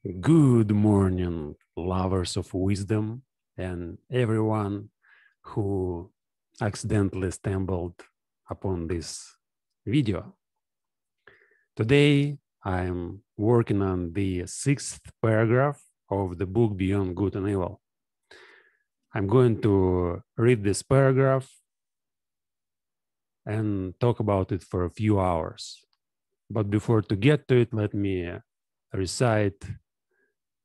Good morning, lovers of wisdom, and everyone who accidentally stumbled upon this video. Today, I'm working on the 6th paragraph of the book Beyond Good and Evil. I'm going to read this paragraph and talk about it for a few hours. But before to get to it, let me recite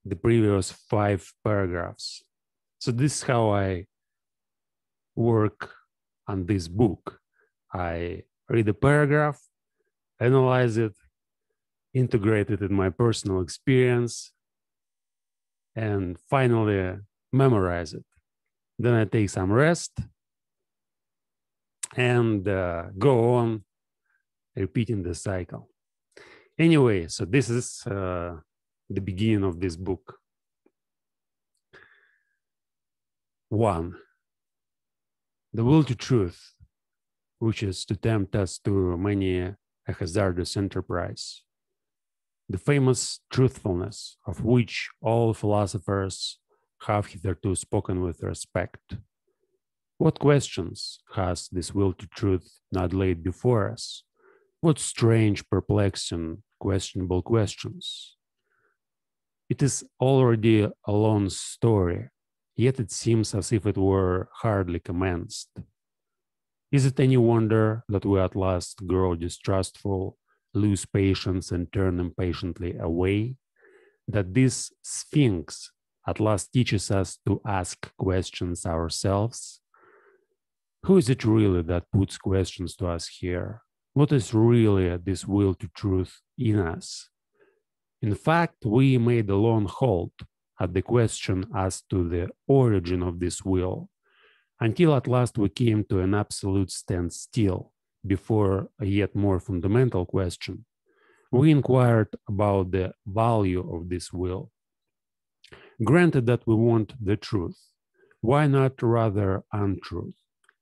the previous 5 paragraphs. So this is how I work on this book. I read a paragraph, analyze it, integrate it in my personal experience, and finally memorize it. Then I take some rest and go on repeating the cycle. Anyway, so this is the beginning of this book. 1. The will to truth, which is to tempt us to many a hazardous enterprise. The famous truthfulness of which all philosophers have hitherto spoken with respect. What questions has this will to truth not laid before us? What strange, perplexing, questionable questions? It is already a long story, yet it seems as if it were hardly commenced. Is it any wonder that we at last grow distrustful, lose patience, and turn impatiently away? That this Sphinx at last teaches us to ask questions ourselves? Who is it really that puts questions to us here? What is really this will to truth in us? In fact, we made a long halt at the question as to the origin of this will, until at last we came to an absolute standstill before a yet more fundamental question. We inquired about the value of this will. Granted that we want the truth, why not rather untruth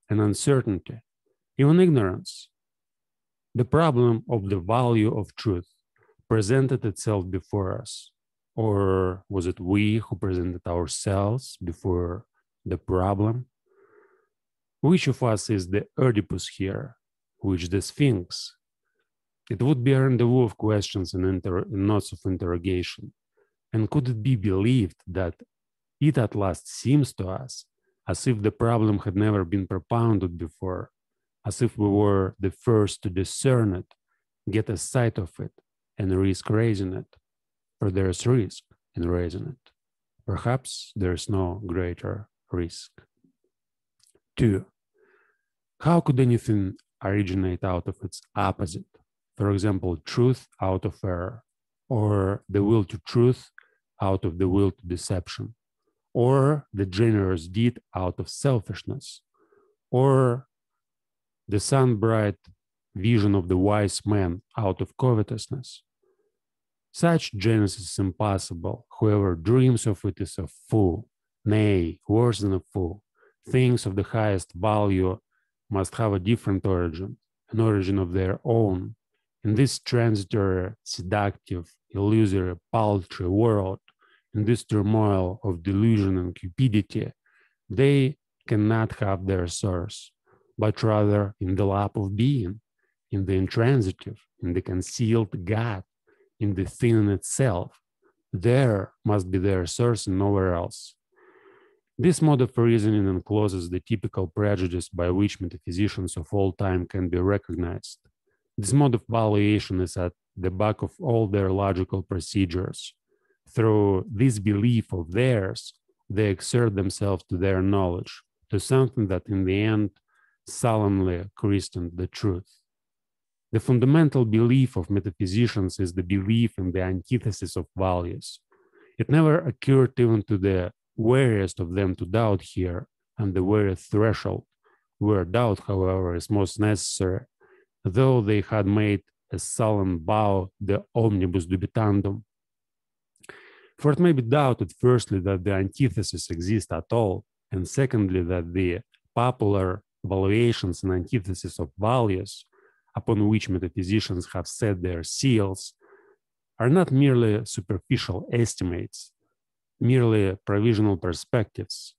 and uncertainty, even ignorance? The problem of the value of truth presented itself before us, or was it we who presented ourselves before the problem? Which of us is the Oedipus here? Which the Sphinx? It would be a rendezvous of questions and knots of interrogation. And could it be believed that it at last seems to us as if the problem had never been propounded before, as if we were the first to discern it, get a sight of it, and risk raising it? For there is risk in raising it. Perhaps there is no greater risk. 2. How could anything originate out of its opposite? For example, truth out of error, or the will to truth out of the will to deception, or the generous deed out of selfishness, or the sun-bright vision of the wise man out of covetousness. Such genius is impossible. Whoever dreams of it is a fool, nay, worse than a fool. Things of the highest value must have a different origin, an origin of their own. In this transitory, seductive, illusory, paltry world, in this turmoil of delusion and cupidity, they cannot have their source, but rather in the lap of being, in the intransitive, in the concealed God, in the thing in itself. There must be their source and nowhere else. This mode of reasoning encloses the typical prejudice by which metaphysicians of all time can be recognized. This mode of valuation is at the back of all their logical procedures. Through this belief of theirs, they exert themselves to their knowledge, to something that in the end solemnly christened the truth. The fundamental belief of metaphysicians is the belief in the antithesis of values. It never occurred even to the wariest of them to doubt here on the very threshold, where doubt, however, is most necessary, though they had made a sullen vow de omnibus dubitandum. For it may be doubted, firstly, that the antithesis exists at all, and secondly, that the popular valuations and antithesis of values, upon which metaphysicians have set their seals, are not merely superficial estimates, merely provisional perspectives,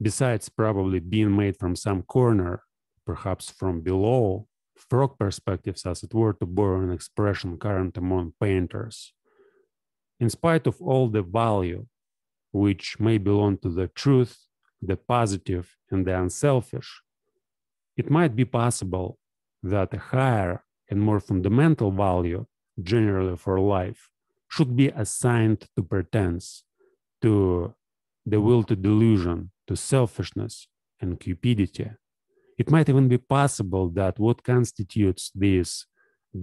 besides probably being made from some corner, perhaps from below, frog perspectives, as it were, to borrow an expression current among painters. In spite of all the value which may belong to the truth, the positive, and the unselfish, it might be possible that a higher and more fundamental value, generally for life, should be assigned to pretense, to the will to delusion, to selfishness and cupidity. It might even be possible that what constitutes these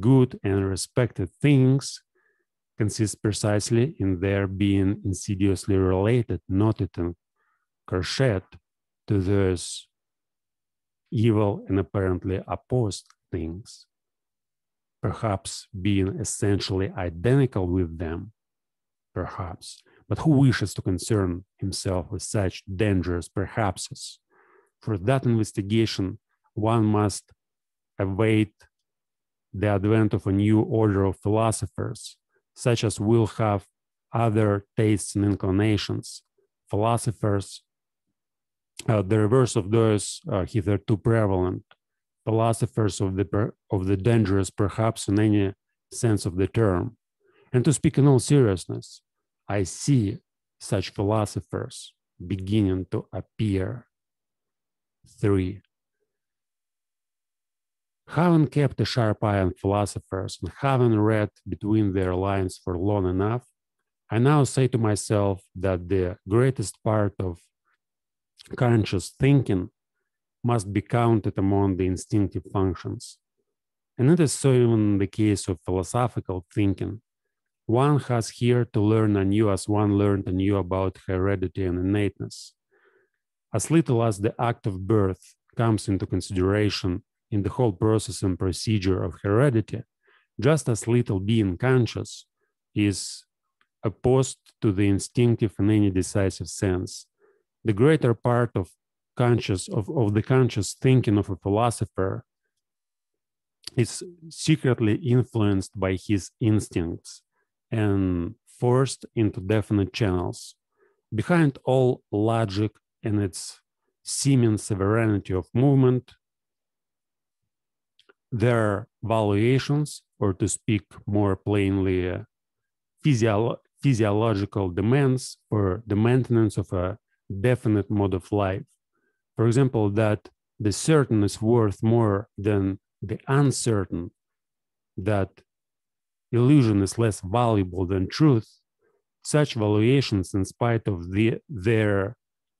good and respected things consists precisely in their being insidiously related, knotted and crocheted to those evil and apparently opposed things, perhaps being essentially identical with them, perhaps. But who wishes to concern himself with such dangerous perhapses? For that investigation, one must await the advent of a new order of philosophers, such as will have other tastes and inclinations, philosophers, the reverse of those hitherto prevalent, philosophers of the dangerous, perhaps in any sense of the term. And to speak in all seriousness, I see such philosophers beginning to appear. 3. Having kept a sharp eye on philosophers and having read between their lines for long enough, I now say to myself that the greatest part of conscious thinking must be counted among the instinctive functions. And it is so even in the case of philosophical thinking. One has here to learn anew as one learned anew about heredity and innateness. As little as the act of birth comes into consideration in the whole process and procedure of heredity, just as little being conscious is opposed to the instinctive in any decisive sense. The greater part of the conscious thinking of a philosopher is secretly influenced by his instincts and forced into definite channels. Behind all logic and its seeming sovereignty of movement, there are valuations, or to speak more plainly, physiological demands for the maintenance of a definite mode of life. For example, that the certain is worth more than the uncertain, that illusion is less valuable than truth. Such valuations, in spite of their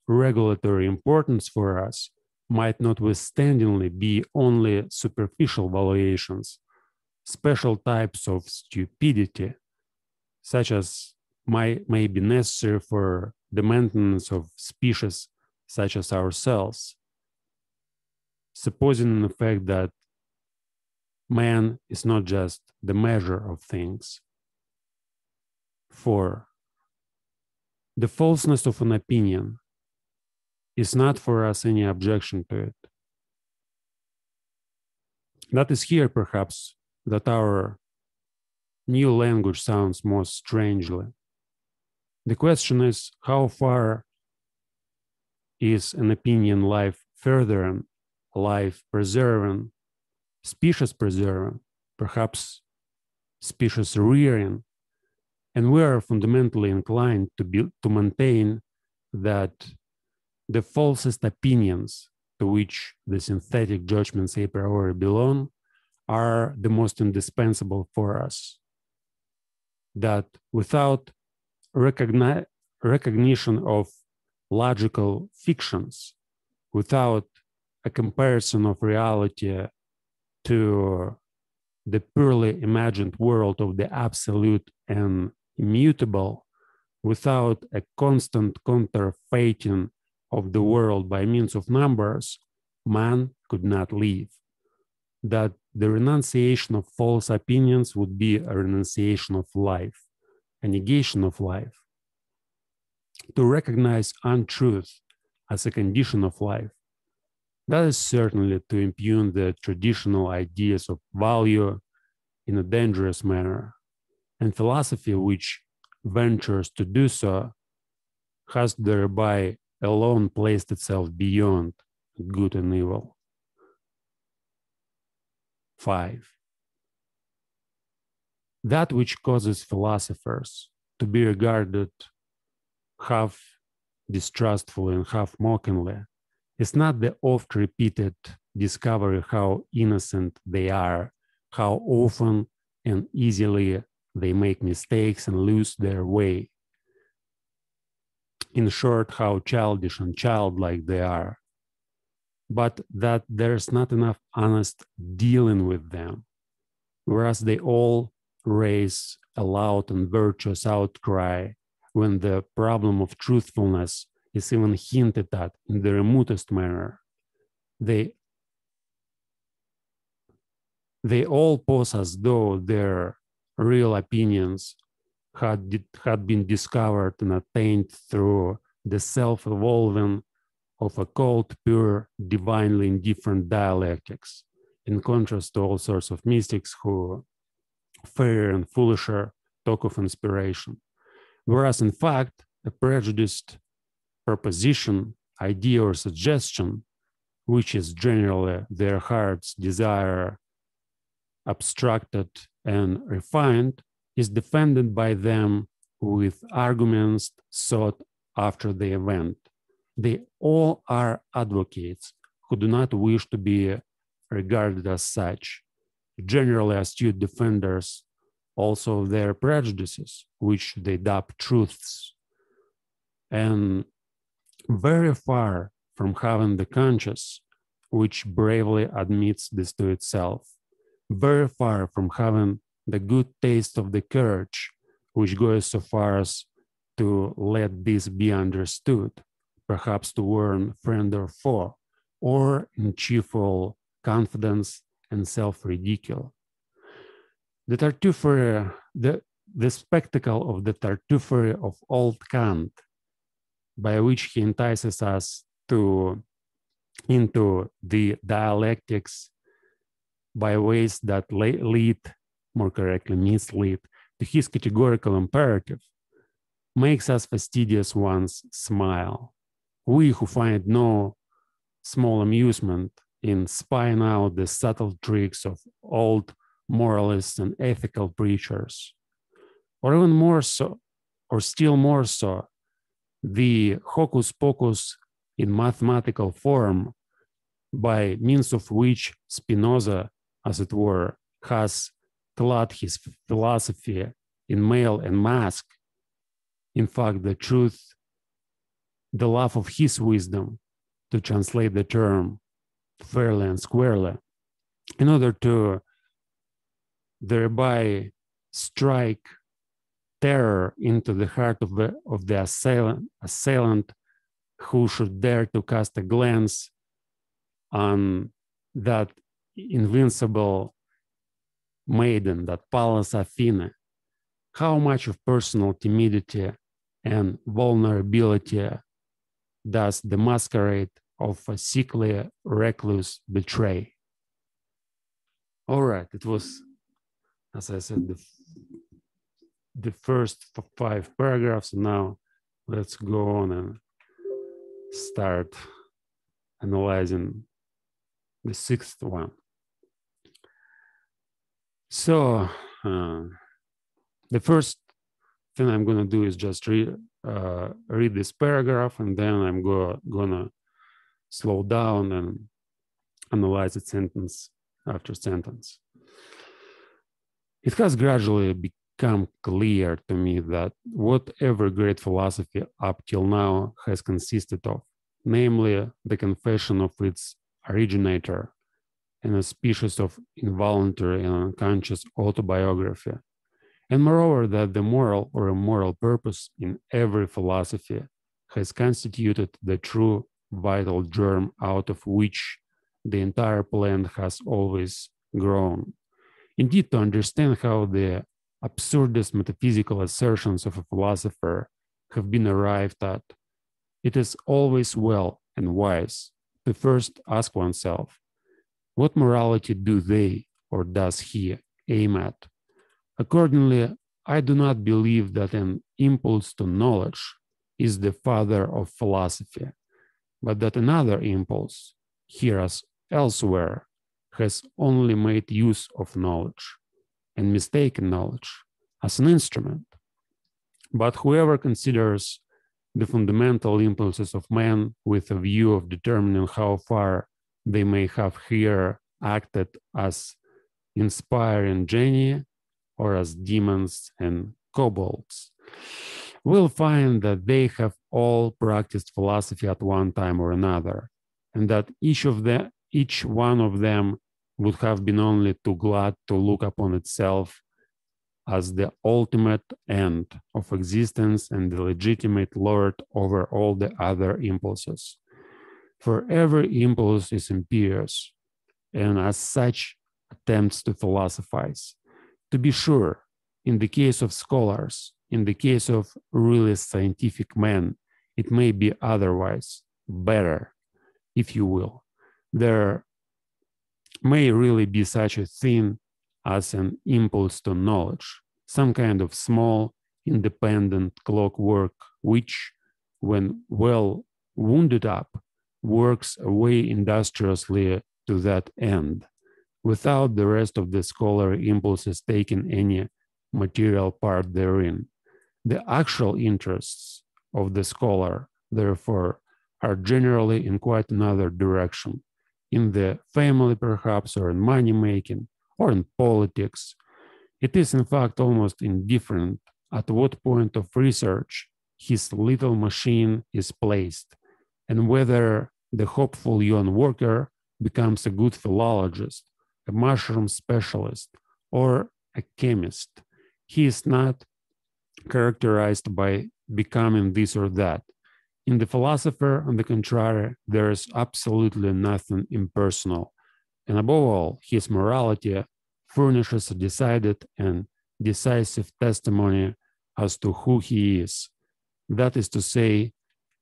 regulatory importance for us, might notwithstandingly be only superficial valuations, special types of stupidity, such as may be necessary for the maintenance of species such as ourselves, supposing in effect that man is not just the measure of things. 4. The falseness of an opinion is not for us any objection to it. That is here, perhaps, that our new language sounds most strangely. The question is, how far is an opinion life furthering, life preserving, species preserving, perhaps species rearing? And we are fundamentally inclined to maintain that the falsest opinions to which the synthetic judgments a priori belong are the most indispensable for us. That without recognition of logical fictions, without a comparison of reality to the purely imagined world of the absolute and immutable, without a constant counterfeiting of the world by means of numbers, man could not live. That the renunciation of false opinions would be a renunciation of life, a negation of life. To recognize untruth as a condition of life, that is certainly to impugn the traditional ideas of value in a dangerous manner. and philosophy which ventures to do so has thereby alone placed itself beyond good and evil. 5. That which causes philosophers to be regarded half distrustfully and half mockingly is not the oft repeated discovery how innocent they are, how often and easily they make mistakes and lose their way. In short, how childish and childlike they are, but that there's not enough honest dealing with them, whereas they all raise a loud and virtuous outcry when the problem of truthfulness is even hinted at in the remotest manner. They all pose as though their real opinions had been discovered and attained through the self-evolving of a cold, pure, divinely indifferent dialectics, in contrast to all sorts of mystics who, fairer and foolisher, talk of inspiration. Whereas, in fact, a prejudiced proposition, idea, or suggestion, which is generally their heart's desire abstracted and refined, is defended by them with arguments sought after the event. They all are advocates who do not wish to be regarded as such, generally astute defenders also of their prejudices, which they dub truths, and very far from having the conscience, which bravely admits this to itself, very far from having the good taste of the courage, which goes so far as to let this be understood, perhaps to warn friend or foe, or in cheerful confidence and self-ridicule. The Tartuffery, the spectacle of the Tartuffery of old Kant, by which he entices us into the dialectics by ways that lead, more correctly mislead, to his categorical imperative, makes us fastidious ones smile. We who find no small amusement in spying out the subtle tricks of old moralists and ethical preachers, or even more so, or still more so, the hocus pocus in mathematical form, by means of which Spinoza, as it were, has clad his philosophy in mail and mask. In fact, the truth, the love of his wisdom, to translate the term fairly and squarely, in order to thereby strike terror into the heart of the assailant who should dare to cast a glance on that invincible maiden, that Pallas Athena. How much of personal timidity and vulnerability does the masquerade of a sickly recluse betray? All right, it was, as I said, the first 5 paragraphs. Now let's go on and start analyzing the 6th one. So the first thing I'm going to do is just read this paragraph, and then I'm gonna slow down and analyze it sentence after sentence. It has gradually become clear to me that whatever great philosophy up till now has consisted of, namely the confession of its originator and a species of involuntary and unconscious autobiography, and moreover that the moral or immoral purpose in every philosophy has constituted the true vital germ out of which the entire plant has always grown. Indeed, to understand how the absurdest metaphysical assertions of a philosopher have been arrived at, it is always well and wise to first ask oneself, what morality do they or does he aim at? Accordingly, I do not believe that an impulse to knowledge is the father of philosophy, but that another impulse, here as elsewhere, has only made use of knowledge and mistaken knowledge as an instrument. But whoever considers the fundamental impulses of man with a view of determining how far they may have here acted as inspiring genii or as demons and kobolds, will find that they have all practiced philosophy at one time or another, and that each one of them would have been only too glad to look upon itself as the ultimate end of existence and the legitimate lord over all the other impulses. For every impulse is imperious, and as such attempts to philosophize. To be sure, in the case of scholars, in the case of really scientific men, it may be otherwise, better, if you will. There may really be such a thing as an impulse to knowledge, some kind of small, independent clockwork, which, when well wounded up, works away industriously to that end, without the rest of the scholarly impulses taking any material part therein. The actual interests of the scholar, therefore, are generally in quite another direction, in the family perhaps, or in money making, or in politics. It is in fact almost indifferent at what point of research his little machine is placed, and whether the hopeful young worker becomes a good philologist, a mushroom specialist, or a chemist. He is not characterized by becoming this or that. In the philosopher, on the contrary, there is absolutely nothing impersonal, and above all, his morality furnishes a decided and decisive testimony as to who he is. That is to say,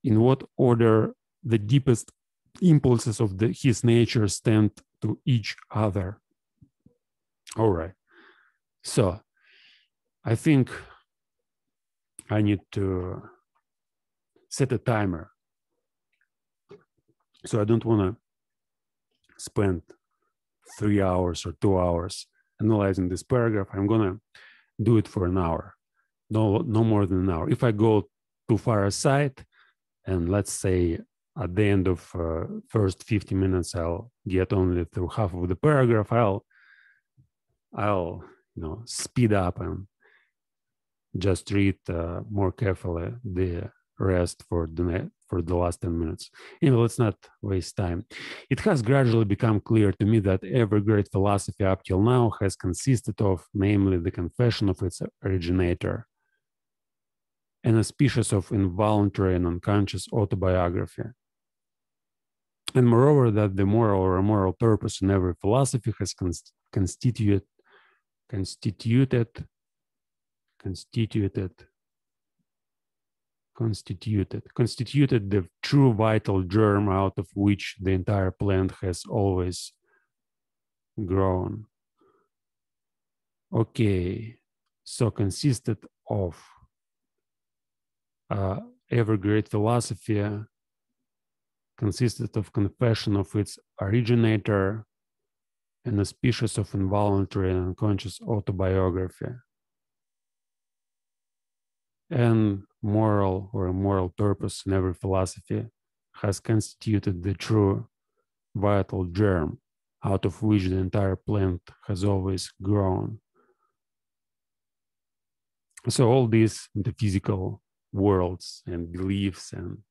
in what order the deepest impulses of his nature stand to each other. All right. So I think I need to set a timer. So I don't want to spend 3 hours or 2 hours analyzing this paragraph. I'm going to do it for an hour. No more than an hour. If I go too far aside, and let's say at the end of first 50 minutes, I'll get only through half of the paragraph, I'll speed up and just read more carefully the rest for the last 10 minutes. Let's not waste time. It has gradually become clear to me that every great philosophy up till now has consisted of, namely, the confession of its originator, and a species of involuntary and unconscious autobiography. And moreover, that the moral or immoral purpose in every philosophy has constituted the true vital germ out of which the entire plant has always grown. Okay, so consisted of every great philosophy consisted of confession of its originator and a species of involuntary and unconscious autobiography. And moral or immoral purpose in every philosophy has constituted the true vital germ out of which the entire plant has always grown. So all these metaphysical worlds and beliefs and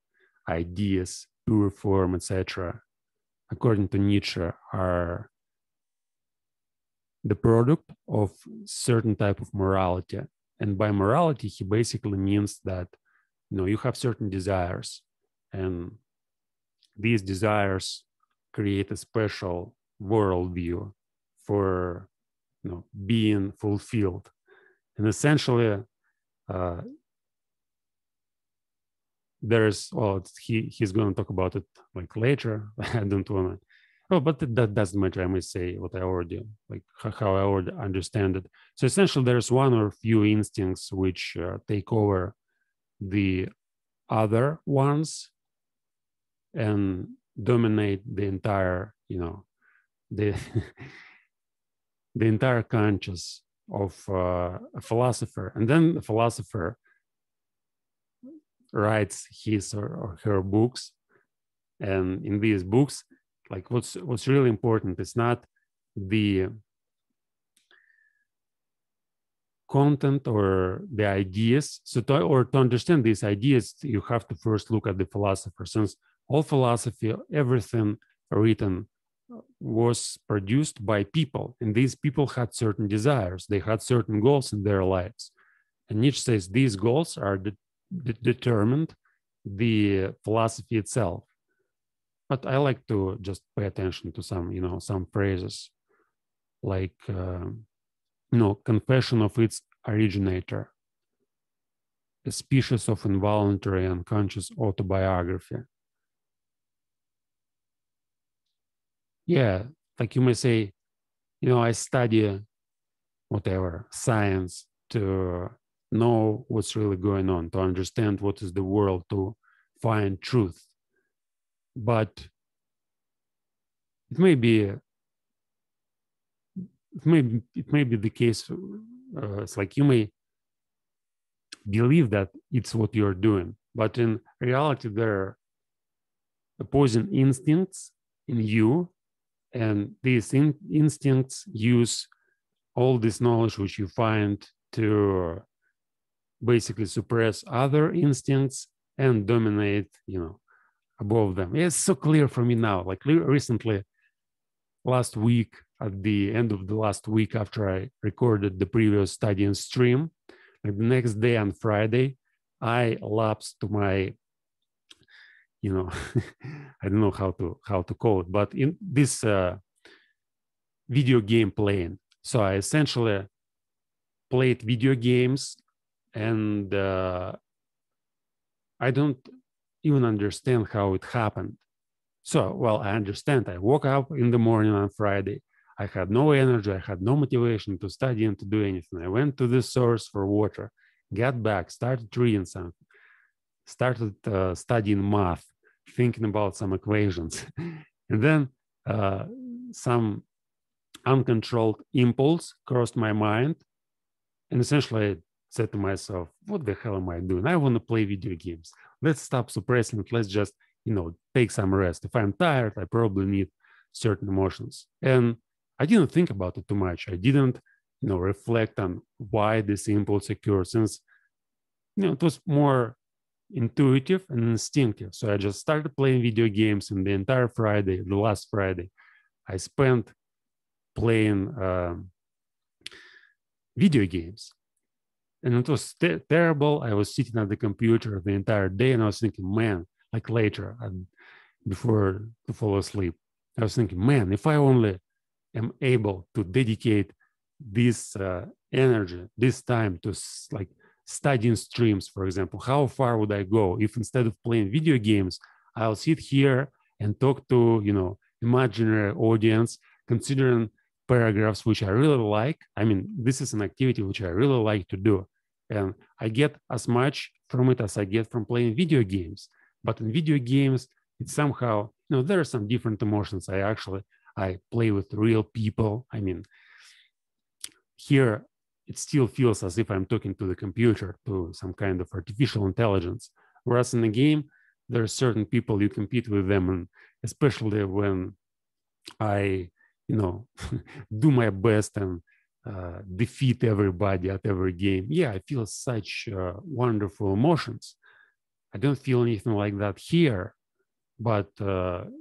ideas, pure form, etc., according to Nietzsche, are the product of certain type of morality. And by morality, he basically means that, you have certain desires, and these desires create a special worldview for, being fulfilled. And essentially, he's going to talk about it like later. I don't want to Oh, but that doesn't matter. I may say what I already like how I already understand it. So essentially, there's one or few instincts which take over the other ones and dominate the entire, the the entire conscious of a philosopher. And then the philosopher writes his or her books, and in these books, like what's really important is not the content or the ideas. So to understand these ideas, you have to first look at the philosopher, since all philosophy, everything written was produced by people, and these people had certain desires, they had certain goals in their lives, and Nietzsche says these goals are determined the philosophy itself. But I like to just pay attention to some phrases like confession of its originator, a species of involuntary unconscious autobiography. Yeah, like you may say, I study whatever science to know what's really going on, to understand what is the world, to find truth. But it may be the case. It's like you may believe that it's what you're doing, but in reality, there are opposing instincts in you, and these instincts use all this knowledge which you find to basically suppress other instincts and dominate, above them. Yeah, it's so clear for me now. Like recently, last week, at the end of the last week after I recorded the previous study and stream, like the next day on Friday, I lapsed to my, I don't know how to call it, but in this video game playing. So I essentially played video games, and I don't even understand how it happened. So, well, I understand. I woke up in the morning on Friday. I had no energy. I had no motivation to study and to do anything. I went to the source for water, got back, started reading something, started studying math, thinking about some equations. And then some uncontrolled impulse crossed my mind. And essentially, I said to myself, what the hell am I doing? I want to play video games. Let's stop suppressing it. Let's just, take some rest. If I'm tired, I probably need certain emotions. And I didn't think about it too much. I didn't, reflect on why this impulse occurred, since, it was more intuitive and instinctive. So I just started playing video games, and the entire Friday, the last Friday, I spent playing video games. And it was terrible. I was sitting at the computer the entire day, and I was thinking, man, like later, before to fall asleep, I was thinking, man, if I only am able to dedicate this energy, this time to like studying streams, for example, how far would I go if instead of playing video games, I'll sit here and talk to, imaginary audience, considering paragraphs which I really like. I mean, this is an activity which I really like to do. And I get as much from it as I get from playing video games. But in video games, it's somehow, there are some different emotions. I play with real people. I mean, here it still feels as if I'm talking to the computer, to some kind of artificial intelligence. Whereas in the game, there are certain people you compete with them, and especially when I, do my best and defeat everybody at every game. Yeah, I feel such wonderful emotions. I don't feel anything like that here, but the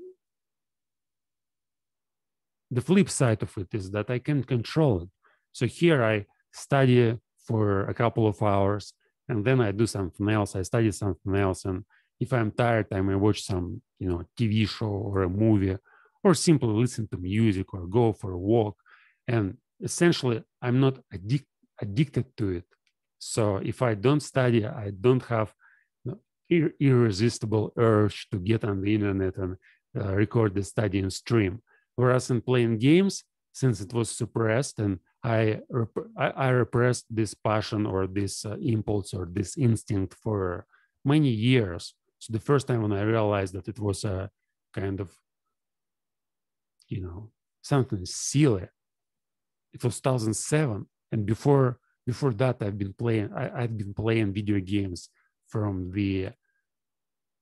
flip side of it is that I can control it. So here I study for a couple of hours, and then I do something else. I study something else, and if I'm tired, I may watch some, TV show or a movie, or simply listen to music or go for a walk. And essentially, I'm not addicted to it. So if I don't study, I don't have irresistible urge to get on the internet and record the study and stream. Whereas in playing games, since it was suppressed, and I repressed this passion or this impulse or this instinct for many years. So the first time when I realized that it was a kind of, something silly, it was 2007, and before that I've been playing video games from the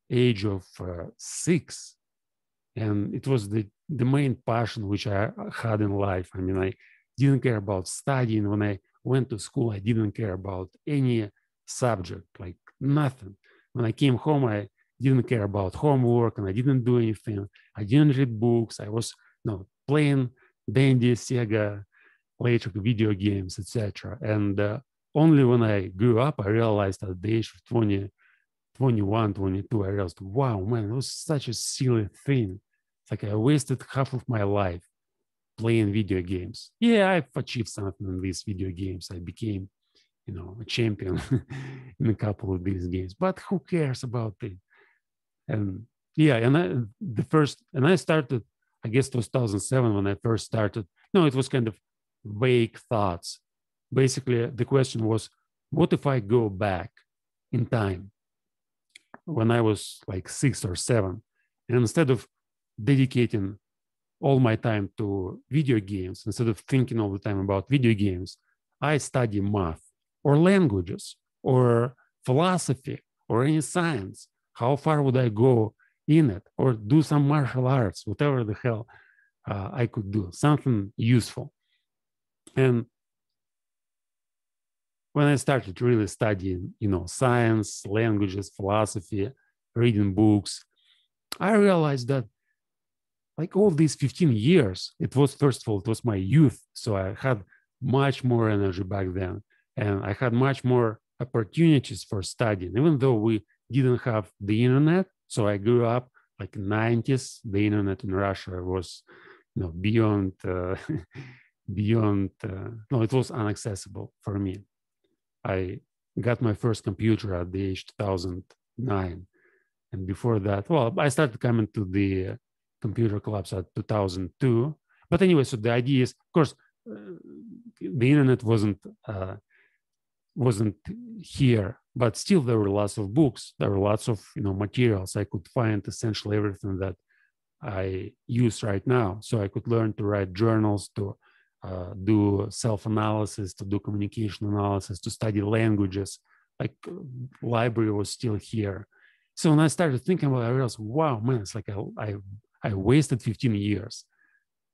age of 6, and it was the main passion which I had in life. I mean, I didn't care about studying. When I went to school, I didn't care about any subject, like nothing. When I came home, I didn't care about homework, and I didn't do anything. I didn't read books. I was playing Dandy, Sega, later video games, etc. And only when I grew up, I realized at the age of 20, 21, 22, I realized, wow, man, it was such a silly thing. It's like I wasted half of my life playing video games. Yeah, I've achieved something in these video games. I became, a champion in a couple of these games. But who cares about it? And yeah, and I started, I guess 2007 when I first started. No, it was kind of vague thoughts. Basically, the question was, what if I go back in time when I was like 6 or 7, and instead of dedicating all my time to video games, instead of thinking all the time about video games, I study math or languages or philosophy or any science. How far would I go in it, or do some martial arts, whatever the hell I could do, something useful. And when I started really studying, science, languages, philosophy, reading books, I realized that like all these 15 years, it was, first of all, it was my youth. So I had much more energy back then. And I had much more opportunities for studying, even though we didn't have the internet. So I grew up like 90s. The internet in Russia was, beyond, no, it was inaccessible for me. I got my first computer at the age 2009. And before that, well, I started coming to the computer clubs at 2002. But anyway, so the idea is, of course, the internet wasn't here, but still there were lots of books. There were lots of materials. I could find essentially everything that I use right now. So I could learn to write journals, to do self-analysis, to do communication analysis, to study languages. Like library was still here. So when I started thinking about it, I realized, wow, man, it's like I wasted 15 years.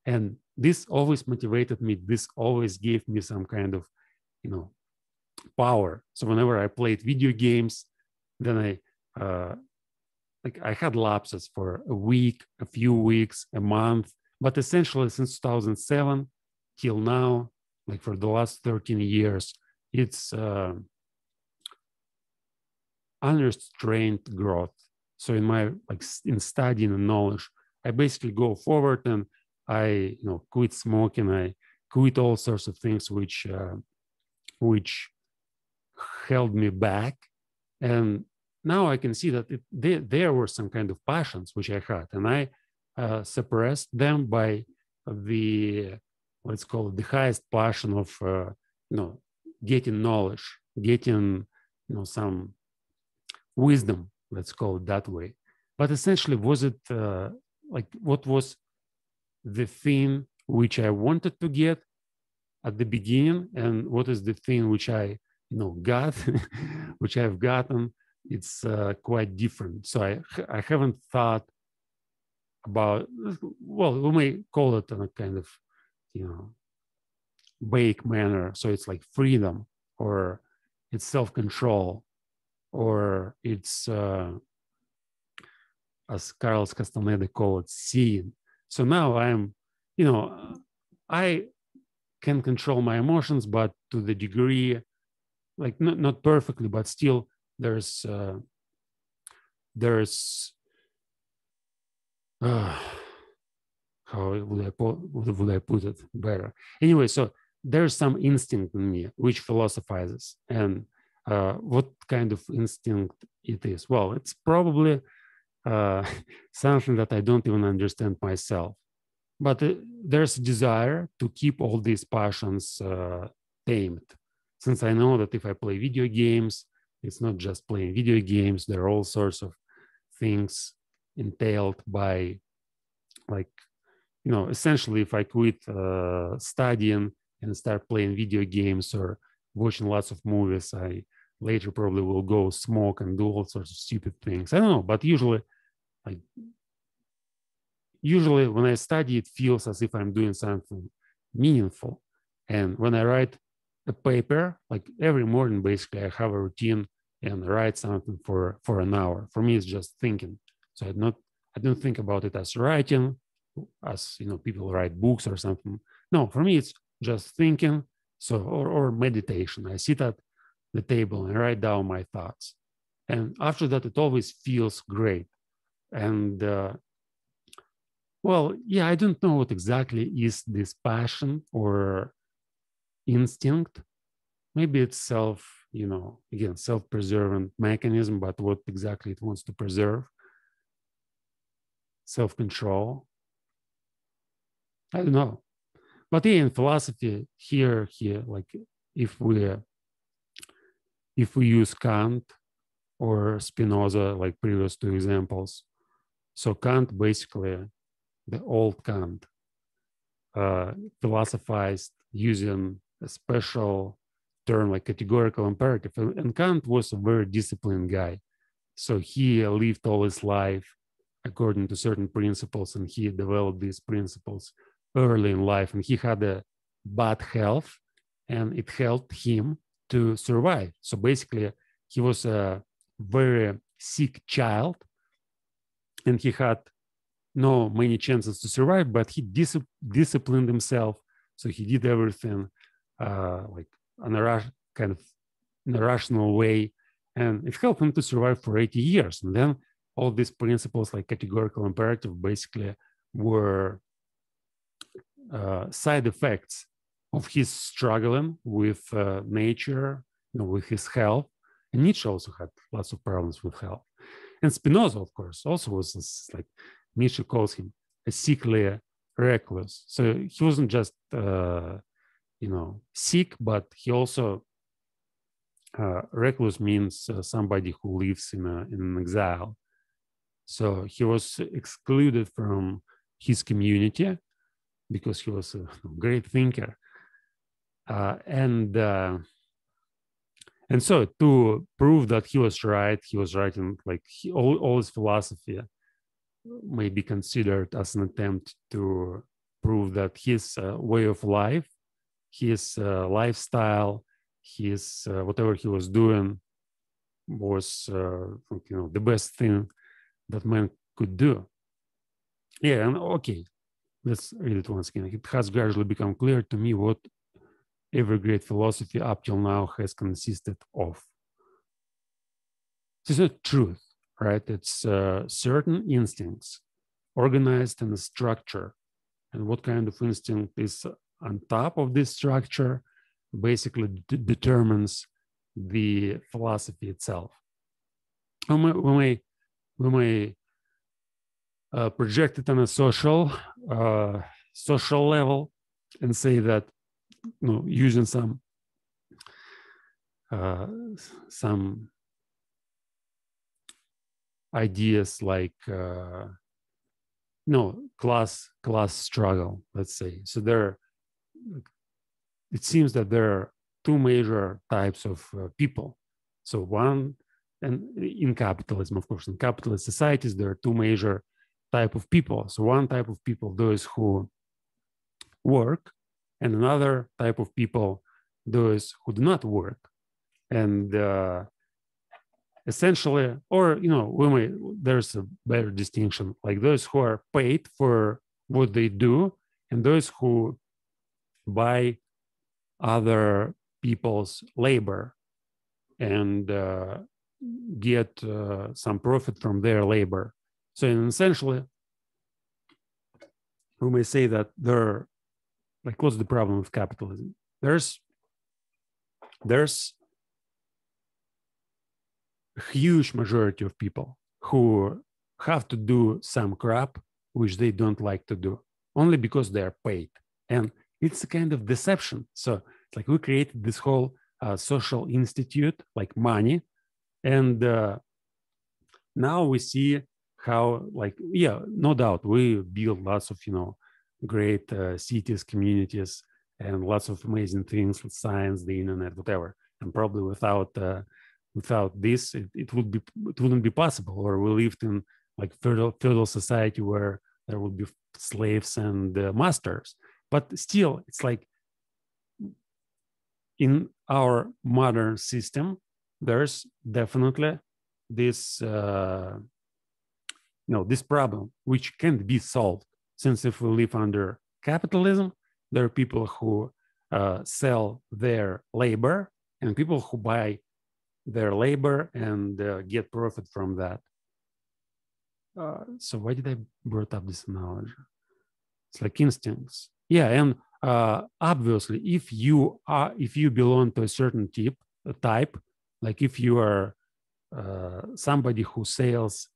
And this always motivated me. This always gave me some kind of, power. So whenever I played video games, then I had lapses for a week, a few weeks, a month. But essentially since 2007 till now, like for the last 13 years, it's unrestrained growth. So in studying and knowledge, I basically go forward, and I quit smoking. I quit all sorts of things which held me back. And now I can see that there were some kind of passions which I had, and I suppressed them by the, let's call it, the highest passion of getting knowledge, getting some wisdom, let's call it that way. But essentially, was it like what was the thing which I wanted to get at the beginning, and what is the thing which I got, which I've gotten? It's quite different. So I haven't thought about, well, we may call it in a kind of vague manner. So it's like freedom, or it's self-control, or it's as Carlos Castaneda called it, seeing. So now I can control my emotions, but to the degree, like not perfectly, but still there's how would I put it better? Anyway, so there's some instinct in me which philosophizes, and what kind of instinct it is? Well, it's probably something that I don't even understand myself. But there's a desire to keep all these passions tamed. Since I know that if I play video games, it's not just playing video games, there are all sorts of things entailed by, like, essentially, if I quit studying and start playing video games or watching lots of movies, I later probably will go smoke and do all sorts of stupid things. I don't know, but usually when I study, it feels as if I'm doing something meaningful. And when I write a paper, like every morning, basically, I have a routine and write something for an hour. For me, it's just thinking. So I don't think about it as writing, as people write books or something. No, for me, it's just thinking. So or meditation. I sit at the table and write down my thoughts. And after that, it always feels great. And well, yeah, I don't know what exactly is this passion or instinct. Maybe it's again, self-preserving mechanism, but what exactly it wants to preserve? Self-control. I don't know. But yeah, in philosophy, here, like if we use Kant or Spinoza, like previous two examples, so Kant basically, the old Kant, philosophized using a special term like categorical imperative. And Kant was a very disciplined guy. So he lived all his life according to certain principles, and he developed these principles early in life. And he had a bad health, and it helped him to survive. So basically, he was a very sick child, and he had no many chances to survive, but he disciplined himself. So he did everything like in a rational way, and it helped him to survive for 80 years. And then all these principles like categorical imperative basically were side effects of his struggling with nature, with his health. And Nietzsche also had lots of problems with health. And Spinoza, of course, also was this, like Nietzsche calls him, a sickly recluse. So he wasn't just sick, but he also recluse means somebody who lives in an exile. So he was excluded from his community because he was a great thinker. And so to prove that he was writing like all his philosophy may be considered as an attempt to prove that his way of life, his lifestyle, his whatever he was doing was the best thing that man could do. Yeah, and okay, let's read it once again. It has gradually become clear to me what every great philosophy up till now has consisted of. It's not truth, right? It's certain instincts organized in a structure. And what kind of instinct is on top of this structure basically determines the philosophy itself. We may project it on a social level and say that using some ideas like class struggle, let's say. So it seems that there are two major types of people. So one, and in capitalism, of course, in capitalist societies, there are two major type of people. So one type of people, those who work, and another type of people, those who do not work. And essentially, or there's a better distinction, like those who are paid for what they do, and those who buy other people's labor and get some profit from their labor. So essentially, we may say that what's the problem with capitalism? There's a huge majority of people who have to do some crap which they don't like to do. only because they are paid. And it's a kind of deception. So it's like we created this whole social institute, like money. And now we see how, like, yeah, no doubt, we build lots of, great cities, communities, and lots of amazing things with science, the internet, whatever. And probably without this, it wouldn't be possible. Or we lived in like feudal society where there would be slaves and masters. But still, it's like in our modern system, there's definitely this this problem which can't be solved, since if we live under capitalism, there are people who sell their labor and people who buy their labor and get profit from that. So why did I brought up this analogy? It's like instincts. Yeah, and obviously, if you belong to a certain type, like if you are somebody who sells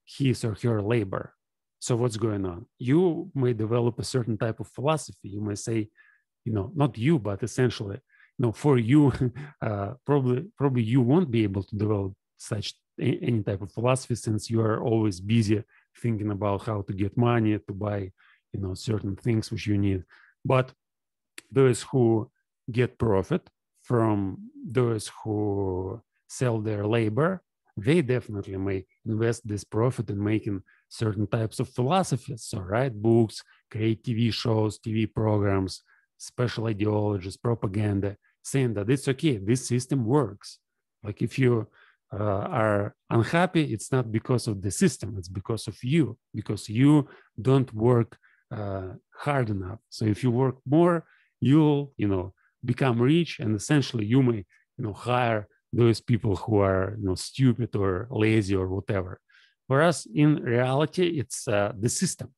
his or her labor, so what's going on? You may develop a certain type of philosophy. You may say, not you, but essentially, for you, probably you won't be able to develop such any type of philosophy, since you are always busy thinking about how to get money to buy, certain things which you need. But those who get profit from those who sell their labor, they definitely may invest this profit in making certain types of philosophies. So write books, create TV shows, TV programs, special ideologies, propaganda, saying that it's okay, this system works. Like if you are unhappy, it's not because of the system, it's because of you, because you don't work hard enough. So if you work more, you'll become rich, and essentially you may hire those people who are stupid or lazy or whatever. Whereas in reality, it's the system,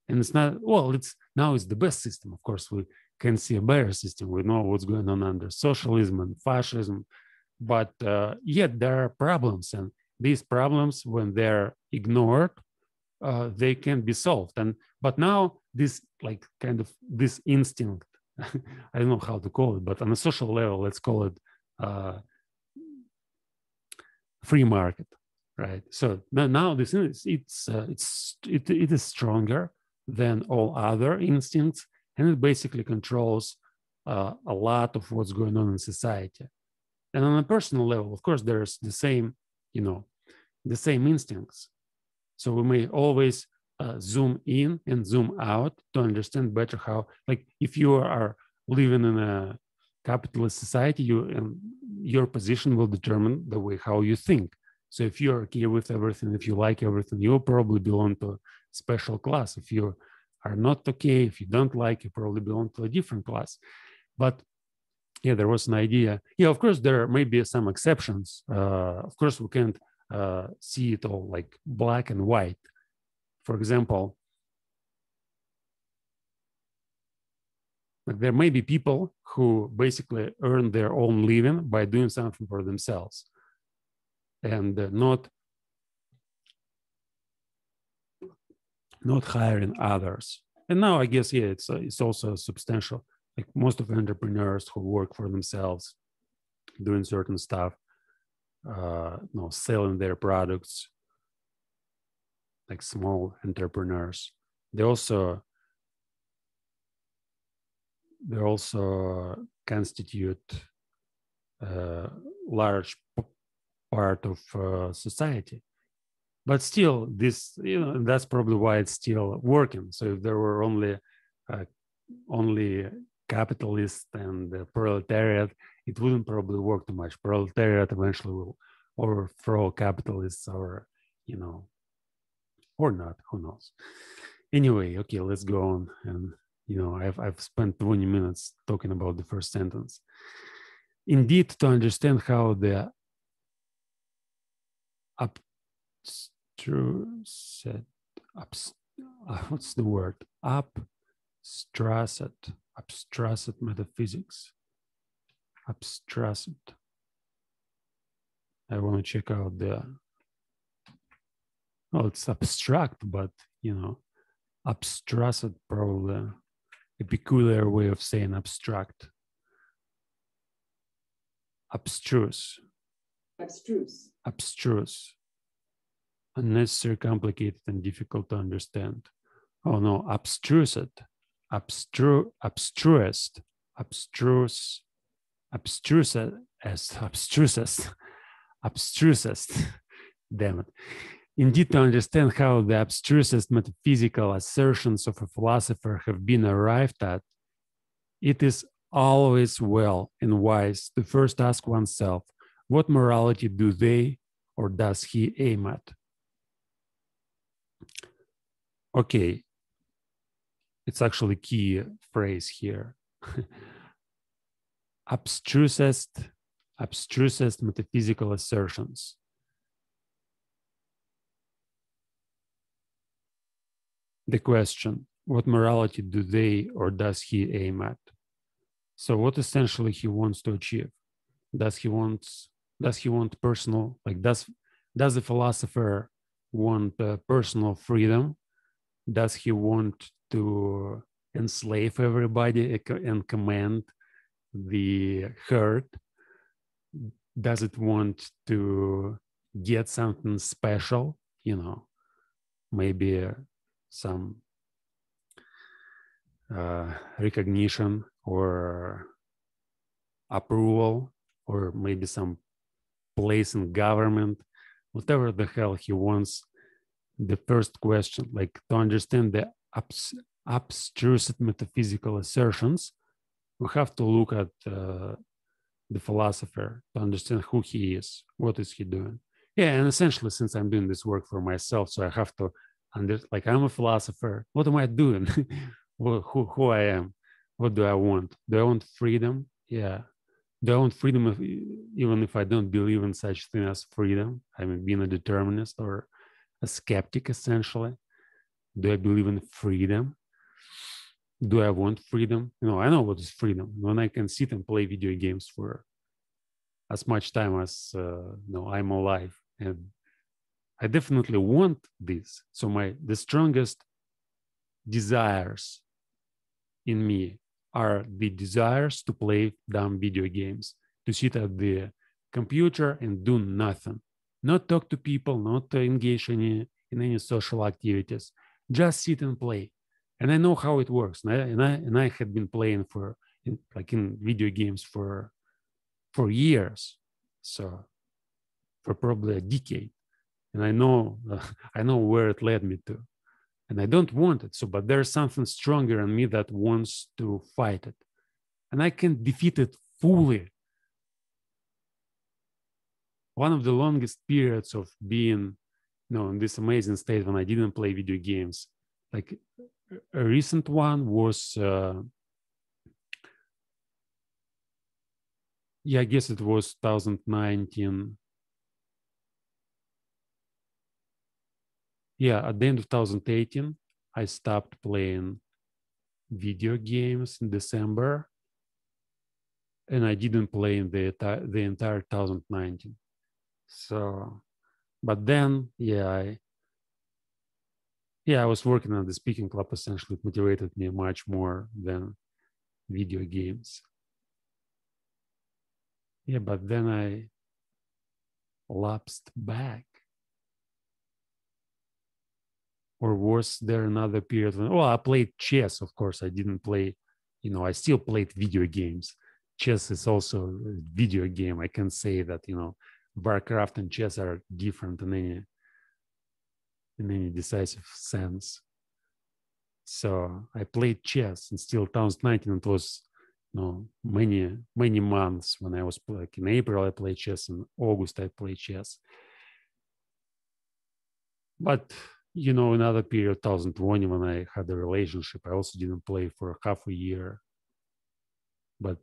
and it's not, well, it's the best system. Of course, we can see a better system. We know what's going on under socialism and fascism, but yet there are problems, and these problems, when they're ignored, they can be solved. But now this like kind of this instinct, I don't know how to call it, but on a social level, let's call it free market, right? So now this is it is stronger than all other instincts, and it basically controls a lot of what's going on in society. And on a personal level, of course, there's the same instincts. So we may always zoom in and zoom out to understand better how, like if you are living in a capitalist society, your position will determine the way how you think. So if you're okay with everything, if you like everything, you'll probably belong to a special class. If you are not okay, if you don't like, you probably belong to a different class. But yeah, there was an idea. Yeah, of course, there may be some exceptions. Of course, we can't see it all like black and white. For example, there may be people who basically earn their own living by doing something for themselves and not hiring others. And now I guess, yeah, it's also substantial. Like most of the entrepreneurs who work for themselves, doing certain stuff, selling their products, like small entrepreneurs, they also constitute a large part of society. But still, this, that's probably why it's still working. So if there were only capitalists and the proletariat, it wouldn't probably work too much. Proletariat eventually will overthrow capitalists, or or not, who knows. Anyway, okay, let's go on. And I've spent 20 minutes talking about the first sentence. Indeed, to understand how the what's the word? Abstracted metaphysics. Abstracted. I want to check out it's abstract, but Abstracted, probably a peculiar way of saying abstract. Abstruse. Abstruse. Abstruse. Unnecessary, complicated, and difficult to understand. Oh no, abstrused. Abstrused. Abstruse. Abstrusest. Damn it. Indeed, to understand how the abstrusest metaphysical assertions of a philosopher have been arrived at, it is always well and wise to first ask oneself, what morality do they or does he aim at? Okay, it's actually a key phrase here. abstrusest metaphysical assertions. The question, what morality do they or does he aim at? So what essentially he wants to achieve? Does he want personal, like does the philosopher want personal freedom? Does he want to enslave everybody and command the herd? Does it want to get something special, maybe some recognition or approval, or maybe some place in government, whatever the hell he wants? The first question, like to understand the abstruse metaphysical assertions, we have to look at the philosopher to understand who he is, what is he doing. Yeah, and essentially, since I'm doing this work for myself, so I have to like I'm a philosopher. What am I doing? who I am? What do I want? Do I want freedom? Yeah. Do I want freedom even if I don't believe in such thing as freedom? I mean, being a determinist or a skeptic, essentially. Do I believe in freedom? Do I want freedom? I know what is freedom. When I can sit and play video games for as much time as I'm alive, and I definitely want this. So the strongest desires in me are the desires to play dumb video games, to sit at the computer and do nothing, not talk to people, not engage in any social activities, just sit and play. And I know how it works. And I had been playing in video games for years, so for probably a decade. And I know where it led me to. And I don't want it. But there's something stronger in me that wants to fight it. And I can defeat it fully. One of the longest periods of being, in this amazing state when I didn't play video games, like a recent one was, I guess it was 2019. Yeah, at the end of 2018, I stopped playing video games in December, and I didn't play in the entire 2019. So, but then, I was working on the speaking club. Essentially, it motivated me much more than video games. Yeah, but then I lapsed back. Or was there another period when, I played chess, of course. I didn't play, I still played video games. Chess is also a video game. I can say that, Warcraft and chess are different in any decisive sense. So I played chess, and still 2019, it was, many months when I was like in April, I played chess, in August, I played chess. But another period, 2020, when I had a relationship, I also didn't play for half a year. But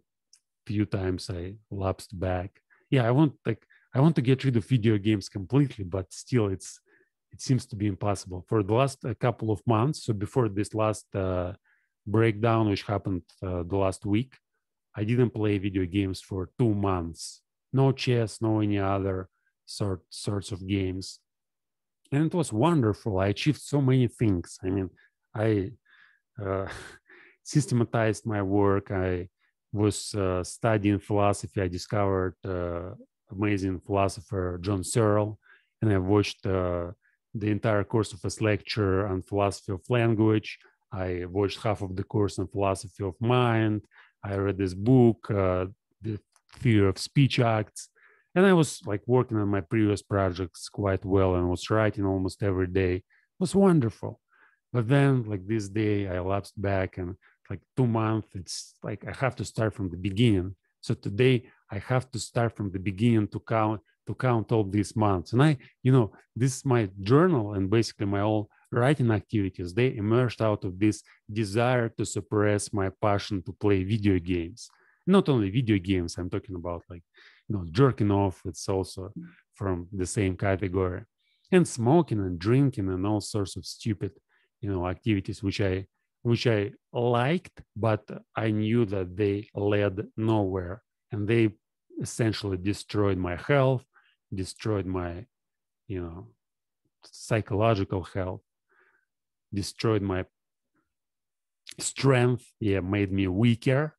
few times I lapsed back. Yeah, I want to get rid of video games completely, but still it seems to be impossible. For the last couple of months, so before this last breakdown, which happened the last week, I didn't play video games for 2 months. No chess, no any other sorts of games. And it was wonderful. I achieved so many things. I mean, I uh, systematized my work. I was studying philosophy. I discovered amazing philosopher John Searle, and I watched the entire course of his lecture on philosophy of language. I watched half of the course on philosophy of mind. I read this book, The Theory of Speech Acts, and I was like working on my previous projects quite well and was writing almost every day. It was wonderful. But then, like this day, I lapsed back, and like 2 months, it's like I have to start from the beginning. So today, I have to start from the beginning to count all these months. And this is my journal and basically my all writing activities. They emerged out of this desire to suppress my passion to play video games. Not only video games, I'm talking about like jerking off. It's also from the same category, and smoking and drinking and all sorts of stupid activities which I liked, but I knew that they led nowhere, and they essentially destroyed my health, destroyed my psychological health, destroyed my strength, made me weaker.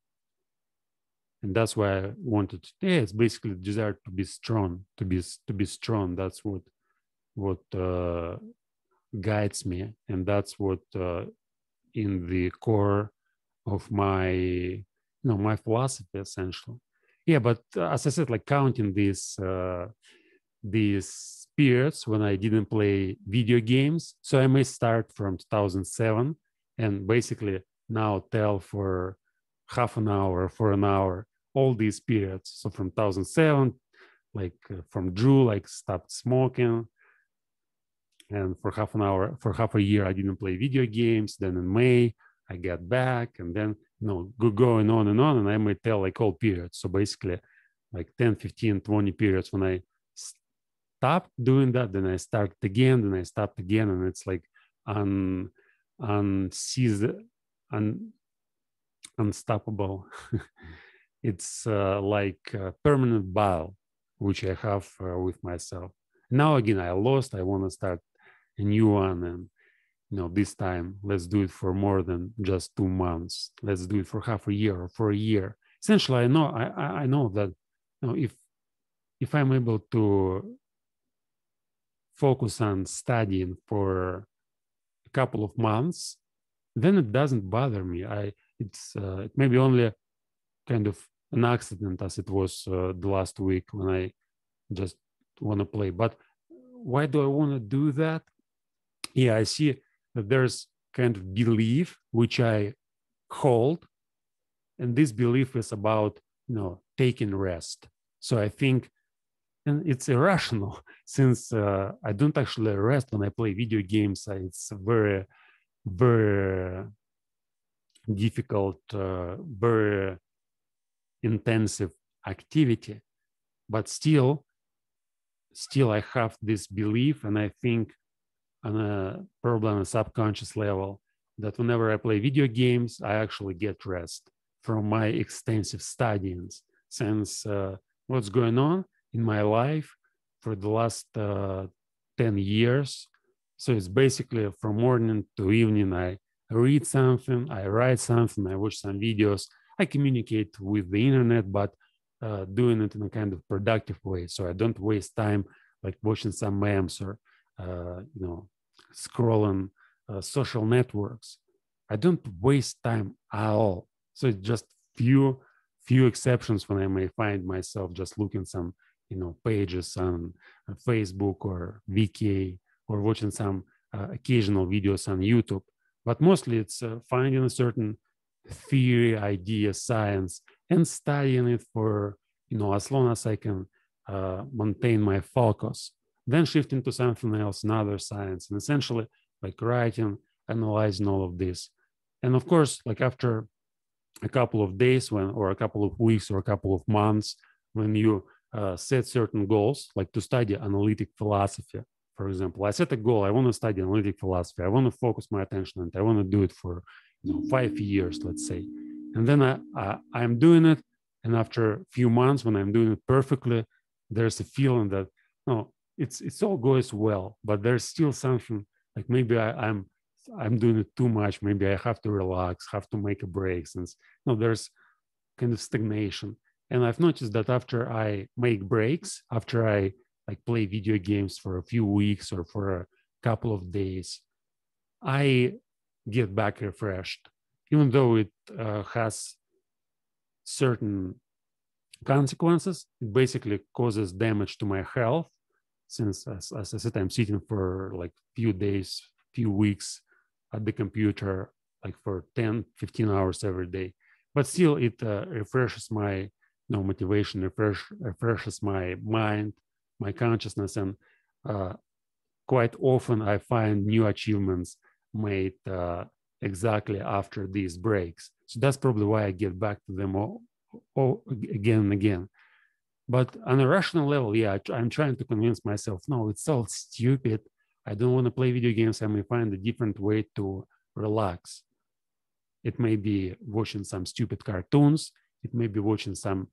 And that's why I wanted to, it's basically the desire to be strong, to be strong. That's what guides me, and that's what in the core of my my philosophy essentially. But as I said, like counting these periods when I didn't play video games, so I may start from 2007 and basically now tell for half an hour, for an hour, all these periods. So from 2007, like from June, like stopped smoking, and for half an hour, for half a year, I didn't play video games. Then in May, I got back, and then going on, and I may tell like all periods. So basically, like 10, 15, 20 periods when I stopped doing that, then I started again, then I stopped again, and it's like unstoppable. It's like a permanent battle, which I have with myself. Now again, I lost. I want to start a new one, and this time let's do it for more than just 2 months. Let's do it for half a year or for a year. Essentially, I know that if I'm able to focus on studying for a couple of months, then it doesn't bother me. It may be only kind of an accident, as it was the last week when I just want to play. But why do I want to do that? I see that there's kind of belief which I hold, and this belief is about taking rest. So I think, and it's irrational, since I don't actually rest when I play video games. It's a very, very difficult, very intensive activity, but still I have this belief, and I think probably on a subconscious level, that whenever I play video games, I actually get rest from my extensive studying, since what's going on in my life for the last 10 years. So it's basically from morning to evening, I read something, I write something, I watch some videos, I communicate with the internet, but doing it in a kind of productive way. So I don't waste time like watching some memes or scrolling social networks. I don't waste time at all. So it's just few exceptions when I may find myself just looking some pages on Facebook or VK, or watching some occasional videos on YouTube. But mostly it's finding a certain theory, idea, science, and studying it for as long as I can maintain my focus. Then shifting to something else, another science, and essentially like writing, analyzing all of this. And of course, like after a couple of days or a couple of weeks or a couple of months, when you set certain goals, like to study analytic philosophy, for example, I set a goal. I want to study analytic philosophy. I want to focus my attention on it. I want to do it for 5 years, let's say. And then I'm doing it. And after a few months, when I'm doing it perfectly, there's a feeling that it's all goes well, but there's still something like maybe I'm I'm doing it too much. Maybe I have to relax, have to make a break, since there's kind of stagnation. And I've noticed that after I make breaks, after I like play video games for a few weeks or for a couple of days, I get back refreshed, even though it has certain consequences. It basically causes damage to my health, since as I said, I'm sitting for like few days, few weeks at the computer, like for 10, 15 hours every day. But still, it refreshes my motivation, refreshes my mind, my consciousness. And quite often I find new achievements made exactly after these breaks. So that's probably why I get back to them all again and again. But on a rational level, yeah, I'm trying to convince myself, no, it's all stupid. I don't want to play video games. I may find a different way to relax. It may be watching some stupid cartoons. It may be watching some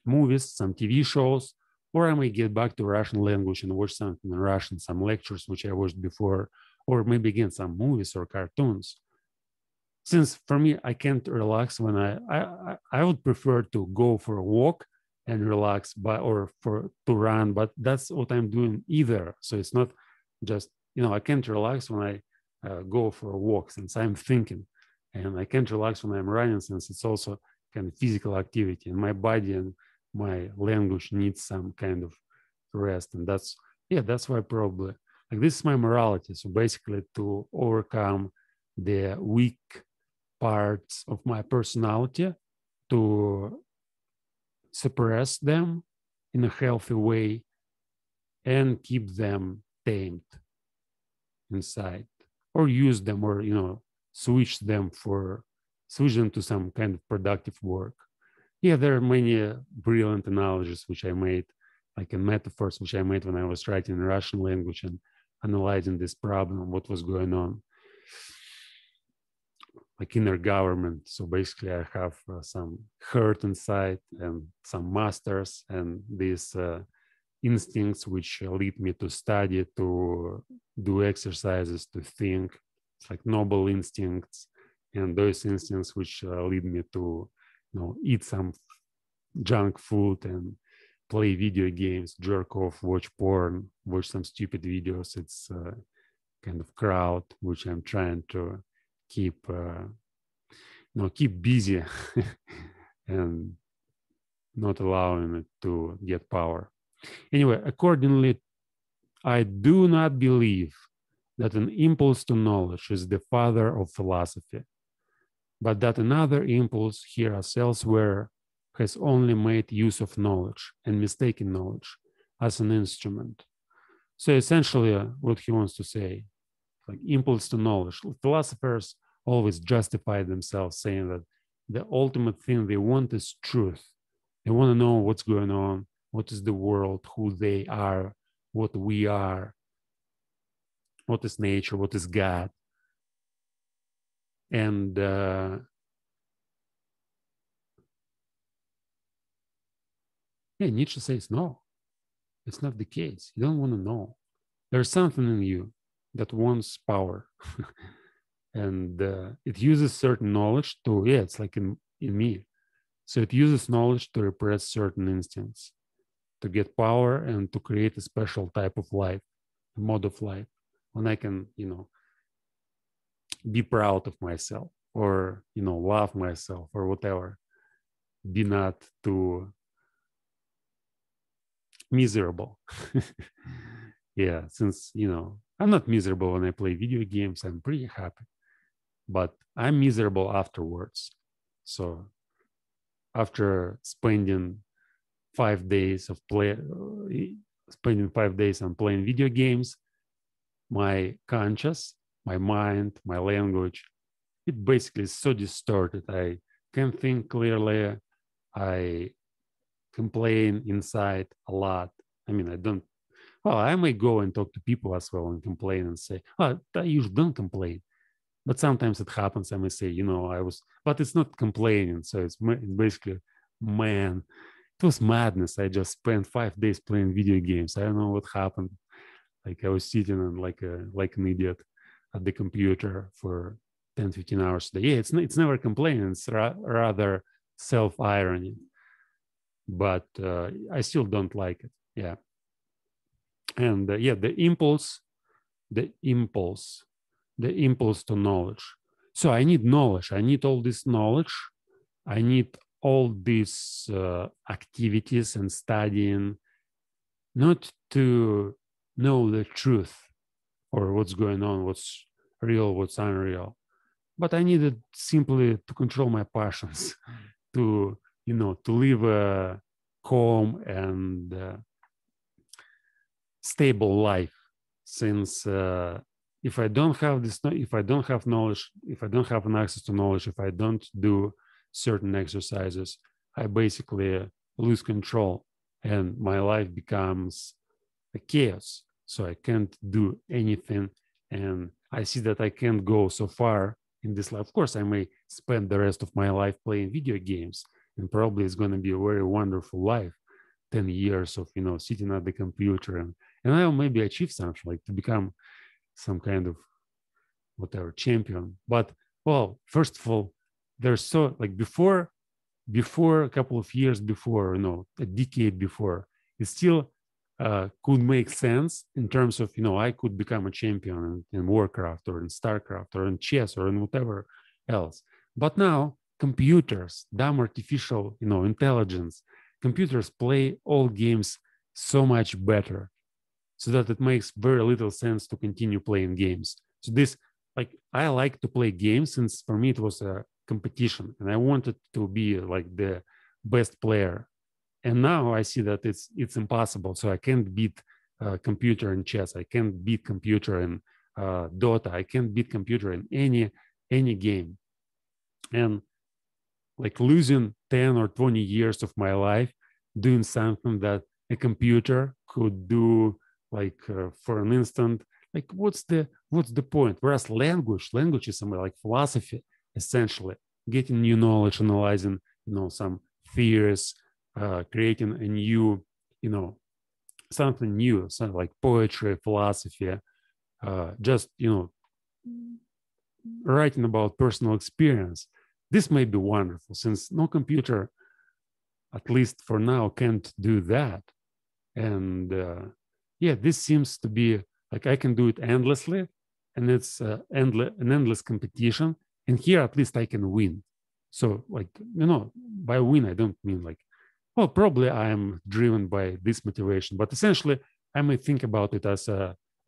movies, some TV shows, or I may get back to Russian language and watch something in Russian, some lectures which I watched before, or maybe again some movies or cartoons. Since for me, I can't relax when I would prefer to go for a walk and relax, or to run, but that's what I'm doing either. So it's not just, I can't relax when I go for a walk, since I'm thinking, and I can't relax when I'm running, since it's also kind of physical activity, and my body and my language needs some kind of rest. And that's why probably like this is my morality. So basically, to overcome the weak parts of my personality, to suppress them in a healthy way and keep them tamed inside, or use them, or switch them to some kind of productive work. Yeah, there are many brilliant analogies which I made, like in metaphors which I made when I was writing in Russian language and analyzing this problem, what was going on, like inner government. So basically, I have some hurt inside and some masters, and these instincts which lead me to study, to do exercises, to think. It's like noble instincts, and those instincts which lead me to, eat some junk food and play video games, jerk off, watch porn, watch some stupid videos. It's kind of crowd which I'm trying to keep keep busy and not allowing it to get power. Anyway, accordingly, I do not believe that an impulse to knowledge is the father of philosophy, but that another impulse here as elsewhere has only made use of knowledge and mistaken knowledge as an instrument. So essentially, what he wants to say, like impulse to knowledge, philosophers always justify themselves saying that the ultimate thing they want is truth. They want to know what's going on, what is the world, who they are, what we are, what is nature, what is God. And Nietzsche says, no, it's not the case. You don't want to know. There's something in you that wants power. And it uses certain knowledge to, it's like in me. So it uses knowledge to repress certain instincts, to get power and to create a special type of life, a mode of life, when I can, be proud of myself, or, love myself, or whatever, be not too miserable. Yeah, since, I'm not miserable when I play video games, I'm pretty happy, but I'm miserable afterwards. So after spending 5 days on playing video games, my conscious, my mind, my language, it basically is so distorted. I can't think clearly. I complain inside a lot. I mean, I may go and talk to people as well and complain and say, you don't complain. But sometimes it happens. I may say, but it's not complaining. So it's basically, man, it was madness. I just spent 5 days playing video games. I don't know what happened. Like I was sitting and like an idiot. at the computer for 10, 15 hours a day. Yeah, it's never complaining, it's rather self-irony, but I still don't like it. Yeah. And yeah, the impulse to knowledge. So I need knowledge. I need all this knowledge. I need all these activities and studying, not to know the truth or what's going on, what's real, what's unreal, but I needed simply to control my passions, to to live a calm and stable life. Since if I don't have this, if I don't have knowledge, if I don't have an access to knowledge, if I don't do certain exercises, I basically lose control and my life becomes a chaos. So I can't do anything. And I see that I can't go so far in this life. Of course, I may spend the rest of my life playing video games, and probably it's going to be a very wonderful life. 10 years of sitting at the computer, and I'll maybe achieve something, like to become some kind of whatever champion. But well, first of all, there's so like before a couple of years before, a decade before, it still could make sense in terms of I could become a champion in Warcraft or in Starcraft or in chess or in whatever else. But now computers, dumb artificial intelligence, computers play all games so much better, so that it makes very little sense to continue playing games. So this, like, I like to play games since for me it was a competition and I wanted to be like the best player. And now I see that it's impossible. So I can't beat computer in chess. I can't beat computer in Dota. I can't beat computer in any game. And like losing 10 or 20 years of my life doing something that a computer could do, like for an instant, like what's the point? Whereas language is something like philosophy, essentially getting new knowledge, analyzing some theories, creating a new something new, something like poetry, philosophy, just writing about personal experience. This may be wonderful, since no computer, at least for now, can't do that. And yeah, this seems to be like I can do it endlessly, and it's an endless competition. And here, at least, I can win. So, like, by win, I don't mean like, well, probably I am driven by this motivation, but essentially, I may think about it as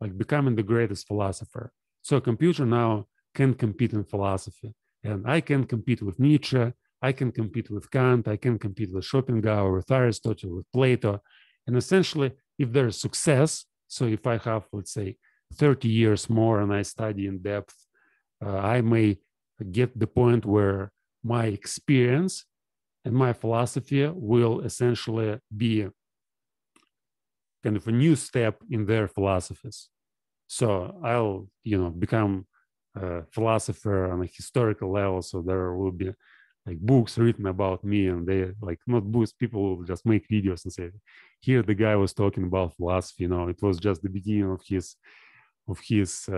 like becoming the greatest philosopher. So, a computer now can compete in philosophy, and I can compete with Nietzsche. I can compete with Kant. I can compete with Schopenhauer, with Aristotle, with Plato. And essentially, if there's success, so if I have, let's say, 30 years more and I study in depth, I may get the point where my experience and my philosophy will essentially be kind of a new step in their philosophies. So I'll, become a philosopher on a historical level. So there will be like books written about me, and they like not books, people will just make videos and say, here the guy was talking about philosophy, it was just the beginning of his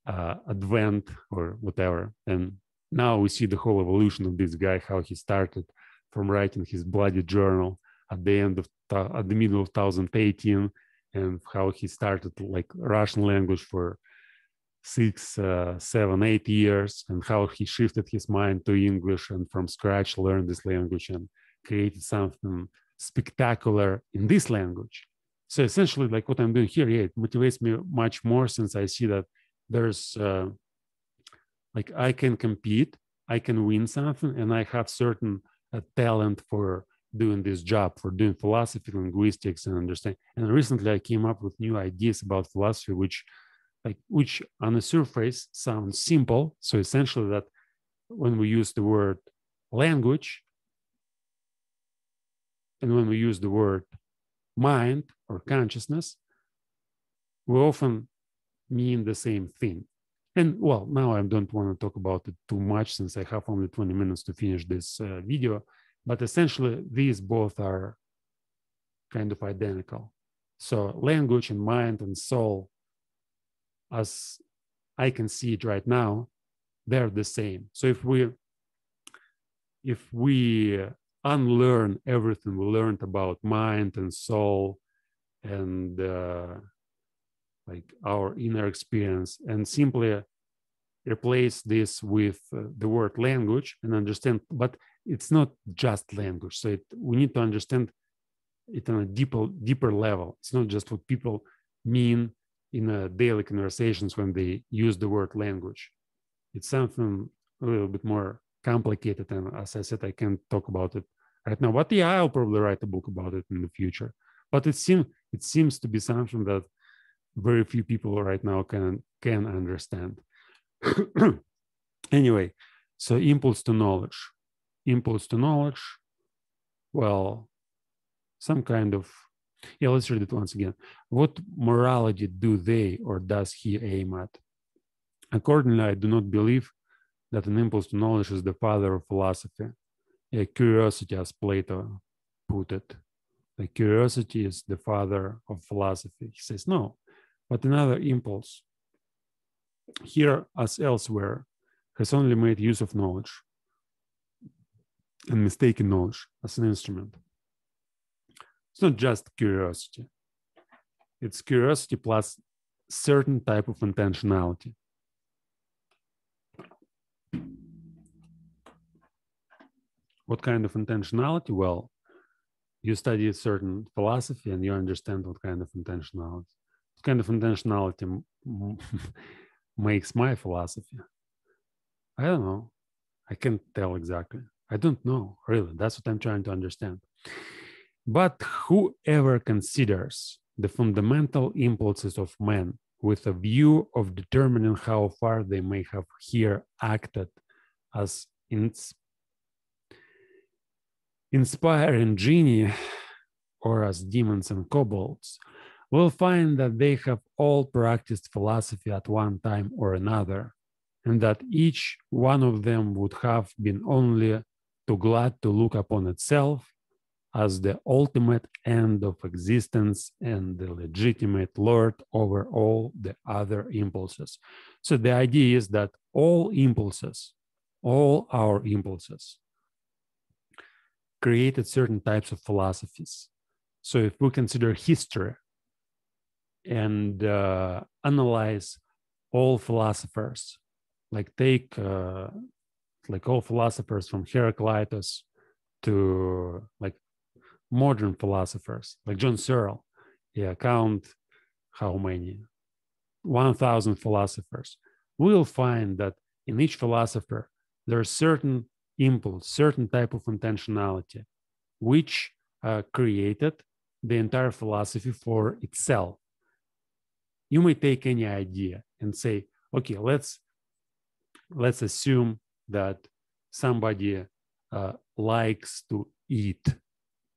advent or whatever. And now we see the whole evolution of this guy, how he started from writing his bloody journal at the middle of 2018, and how he started like Russian language for 6, 7, 8 years, and how he shifted his mind to English and from scratch learned this language and created something spectacular in this language. So essentially, like what I'm doing here, yeah, it motivates me much more, since I see that there's like I can compete, I can win something, and I have certain talent for doing this job, for doing philosophy, linguistics, and understanding. And recently I came up with new ideas about philosophy, which on the surface sounds simple. So essentially that when we use the word language and when we use the word mind or consciousness, we often mean the same thing. And well, now I don't want to talk about it too much, since I have only 20 minutes to finish this video, but essentially these both are kind of identical. So language and mind and soul as I can see it right now, they're the same. So if we unlearn everything we learned about mind and soul and like our inner experience, and simply replace this with the word language and understand, but it's not just language. So we need to understand it on a deeper level. It's not just what people mean in daily conversations when they use the word language. It's something a little bit more complicated, and as I said, I can't talk about it right now. But yeah, I'll probably write a book about it in the future. But it seems to be something that very few people right now can understand. Anyway, so impulse to knowledge. Impulse to knowledge, well, some kind of, yeah, let's read it once again. What morality do they or does he aim at? Accordingly, I do not believe that an impulse to knowledge is the father of philosophy, a curiosity, as Plato put it. The curiosity is the father of philosophy. He says no, but another impulse, here as elsewhere, has only made use of knowledge and mistaken knowledge as an instrument. It's not just curiosity. It's curiosity plus certain type of intentionality. What kind of intentionality? Well, you study a certain philosophy and you understand what kind of intentionality. What kind of intentionality makes my philosophy? I don't know. I can't tell exactly. I don't know, really. That's what I'm trying to understand. But whoever considers the fundamental impulses of man with a view of determining how far they may have here acted as inspiring genii or as demons and kobolds, will find that they have all practiced philosophy at one time or another, and that each one of them would have been only too glad to look upon itself as the ultimate end of existence and the legitimate lord over all the other impulses. So the idea is that all impulses, all our impulses, created certain types of philosophies. So if we consider history and analyze all philosophers, like take like all philosophers from Heraclitus to like modern philosophers, like John Searle, yeah, count how many, 1,000 philosophers, we'll find that in each philosopher, there's certain impulse, certain type of intentionality, which created the entire philosophy for itself. You may take any idea and say, okay, let's assume that somebody likes to eat,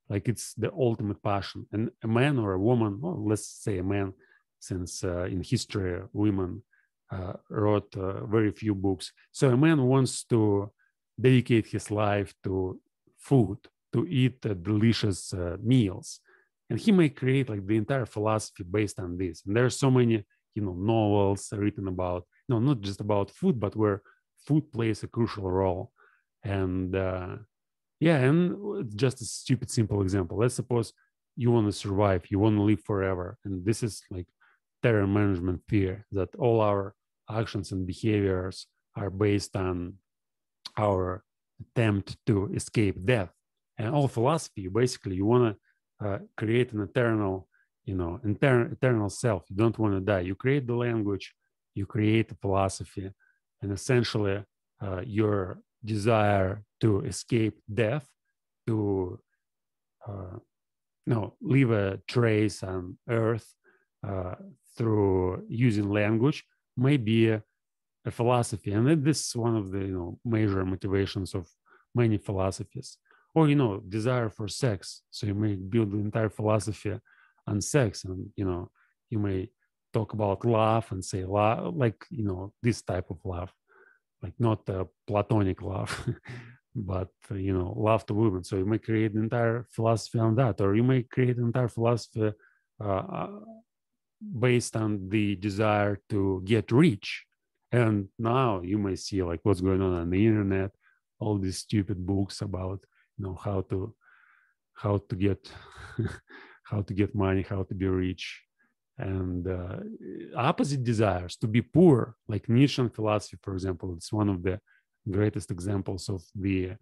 like it's the ultimate passion. And a man or a woman, well, let's say a man, since in history, women wrote very few books. So a man wants to dedicate his life to food, to eat delicious meals. And he may create like the entire philosophy based on this. And there are so many, novels written about, not just about food, but where food plays a crucial role. And yeah, and just a stupid, simple example. Let's suppose you want to survive, you want to live forever. And this is like terror management theory, that all our actions and behaviors are based on our attempt to escape death. And all philosophy, basically, you want to create an eternal, eternal self. You don't want to die. You create the language, you create the philosophy, and essentially your desire to escape death, to leave a trace on earth through using language, may be a philosophy. And this is one of the major motivations of many philosophies. Or desire for sex. So you may build the entire philosophy on sex, and you may talk about love and say love, like this type of love, like not platonic love, but love to women. So you may create an entire philosophy on that, or you may create an entire philosophy based on the desire to get rich. And now you may see like what's going on the internet, all these stupid books about how to get how to get money, how to be rich, and opposite desires to be poor, like Nietzsche philosophy, for example. It's one of the greatest examples of the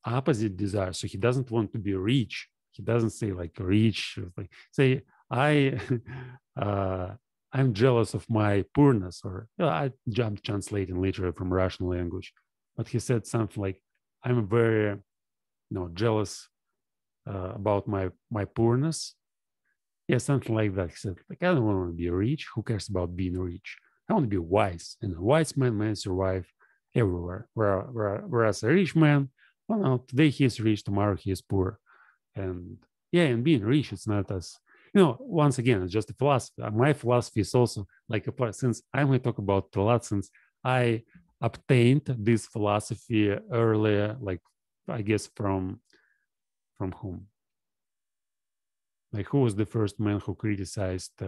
opposite desire. So he doesn't want to be rich. He doesn't say like rich, like say I I'm jealous of my poorness, or I'm translating literally from Russian language, but he said something like I'm very jealous about my poorness. Yeah, something like that. He said, like, I don't want to be rich. Who cares about being rich? I want to be wise. And a wise man may survive everywhere. Whereas a rich man, well, no, today he is rich, tomorrow he is poor. And yeah, and being rich, it's not as, once again, it's just a philosophy. My philosophy is also like, since I may talk about a lot, since I obtained this philosophy earlier, like, I guess from whom? Like, who was the first man who criticized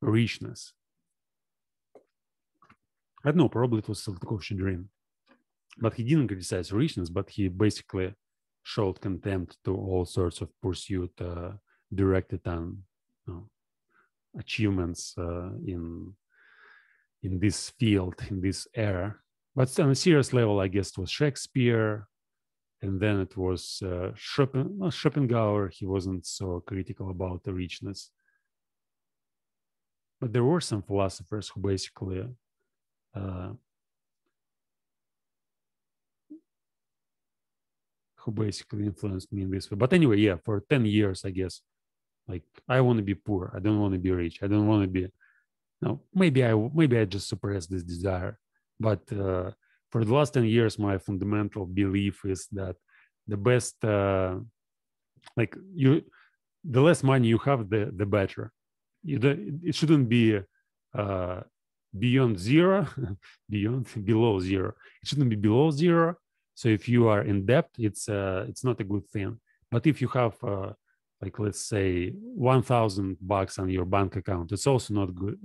richness? I don't know, probably it was Saltykov-Shchedrin. But he didn't criticize richness, but he basically showed contempt to all sorts of pursuit directed on achievements in this field, in this era. But on a serious level, I guess it was Shakespeare, and then it was Schopenhauer. He wasn't so critical about the richness. But there were some philosophers who basically influenced me in this way. But anyway, yeah, for 10 years, I guess, like, I want to be poor. I don't want to be rich. I don't want to be, maybe I just suppressed this desire. But for the last 10 years, my fundamental belief is that the best, the less money you have, the better. It shouldn't be beyond zero, below zero. It shouldn't be below zero. So if you are in debt, it's not a good thing. But if you have like, let's say, $1,000 on your bank account, it's also not good.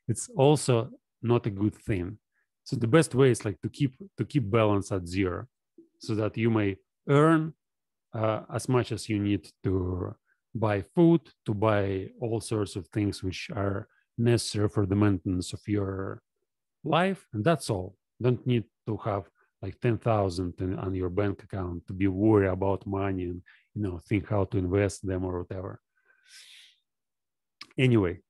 It's also not a good thing. So the best way is like to keep balance at zero, so that you may earn as much as you need to buy food, to buy all sorts of things which are necessary for the maintenance of your life, and that's all. Don't need to have like 10,000 on your bank account to be worried about money and think how to invest them or whatever. Anyway,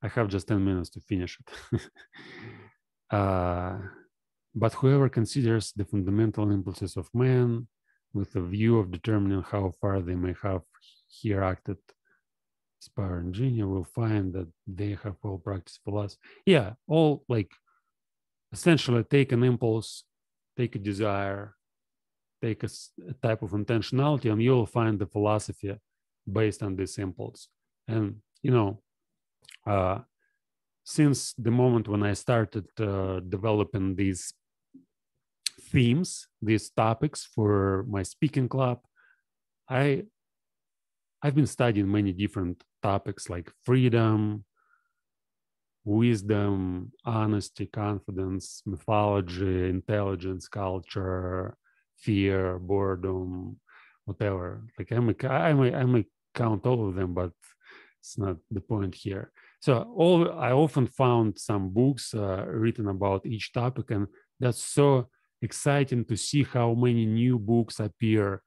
I have just 10 minutes to finish it. But whoever considers the fundamental impulses of man with a view of determining how far they may have here acted as power and genius will find that they have all practiced philosophy. Yeah, all like essentially take an impulse, take a desire, take a type of intentionality, and you'll find the philosophy based on this impulse. And since the moment when I started developing these themes, these topics for my speaking club, I've been studying many different topics like freedom, wisdom, honesty, confidence, mythology, intelligence, culture, fear, boredom, whatever. Like I may count all of them, but it's not the point here. So I often found some books written about each topic, and that's so exciting to see how many new books appear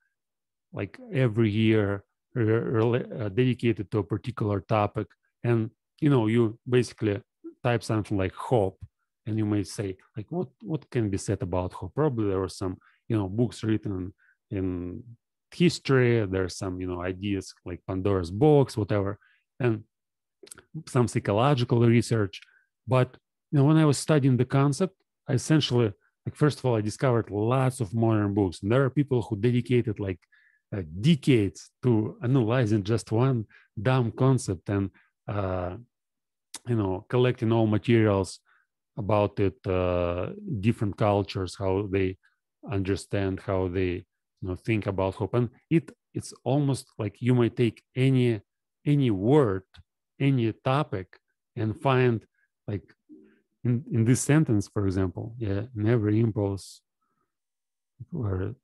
like every year dedicated to a particular topic. And you basically type something like hope, and you may say like, what can be said about hope? Probably there were some books written in history. There's some ideas like Pandora's box, whatever, and some psychological research. But when I was studying the concept, I essentially, like, first of all, I discovered lots of modern books, and there are people who dedicated like decades to analyzing just one dumb concept and collecting all materials about it, different cultures, how they understand, how they think about hope. And it's almost like you might take any any word, any topic, and find, like, in this sentence, for example, yeah, in every impulse, where's,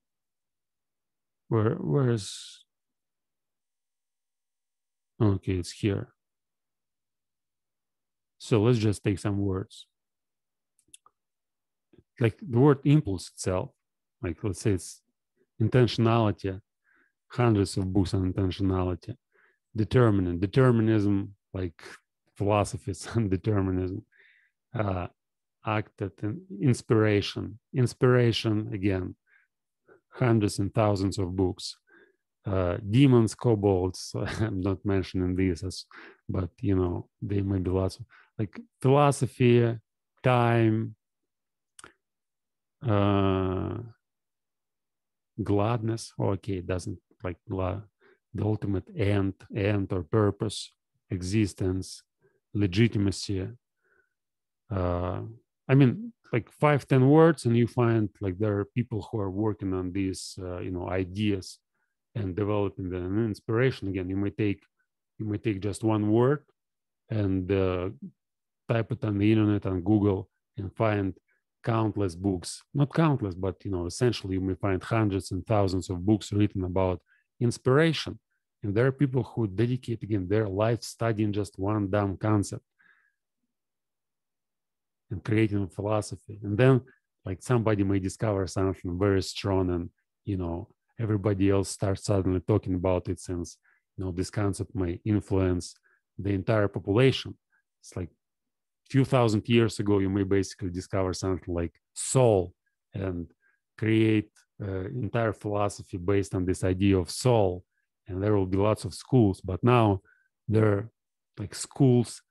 okay, it's here. So let's just take some words. Like the word impulse itself, like let's say it's intentionality, hundreds of books on intentionality, determinism, like philosophies on determinism, acted and inspiration, again, hundreds and thousands of books, demons, kobolds, I'm not mentioning these, but you know, they may be lots of, like, philosophy, time, gladness. Okay, it doesn't, like, the ultimate end or purpose, existence, legitimacy. I mean, like 5-10 words, and you find like there are people who are working on these, you know, ideas and developing them. And inspiration, again, you may take just one word and type it on the internet, on Google, and find countless books. Not countless, but you know, essentially you may find hundreds and thousands of books written about inspiration. And there are people who dedicate, again, their life studying just one dumb concept and creating a philosophy. And then, like, somebody may discover something very strong, and you know, everybody else starts suddenly talking about it, since you know this concept may influence the entire population. It's like a few thousand years ago, you may basically discover something like soul and create entire philosophy based on this idea of soul, and there will be lots of schools. But now there are like schools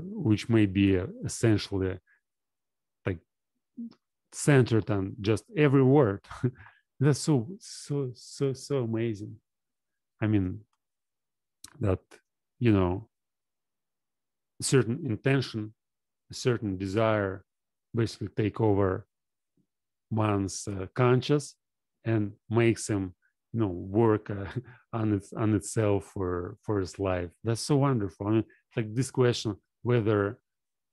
which may be essentially like centered on just every word. That's so amazing. I mean, that, you know, a certain intention, a certain desire basically take over one's conscious and makes him, you know, work on itself for his life. That's so wonderful. I mean, like this question whether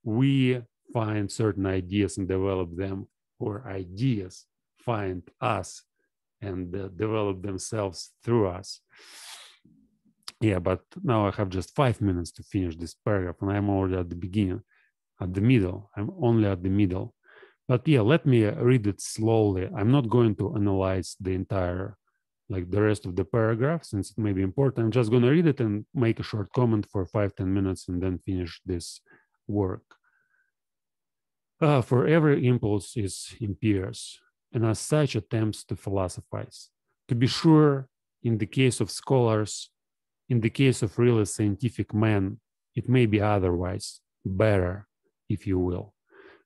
we find certain ideas and develop them, or ideas find us and develop themselves through us. Yeah, but now I have just 5 minutes to finish this paragraph, and I'm already at the beginning, at the middle. I'm only at the middle. But yeah, let me read it slowly. I'm not going to analyze the entire, like the rest of the paragraph, since it may be important. I'm just going to read it and make a short comment for 5-10 minutes and then finish this work. For every impulse is impious, and as such attempts to philosophize. To be sure, in the case of scholars, in the case of really scientific men, it may be otherwise, better, if you will.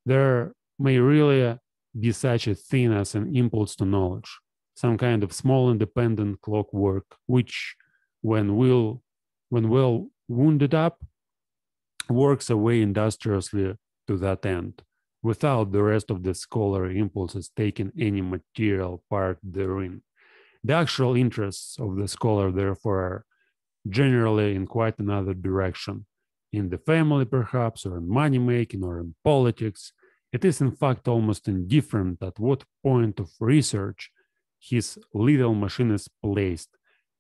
There may really be such a thing as an impulse to knowledge, some kind of small independent clockwork, which, when well wounded up, works away industriously to that end, without the rest of the scholarly impulses taking any material part therein. The actual interests of the scholar, therefore, are generally in quite another direction, in the family perhaps, or in money making, or in politics. It is in fact almost indifferent at what point of research his little machine is placed,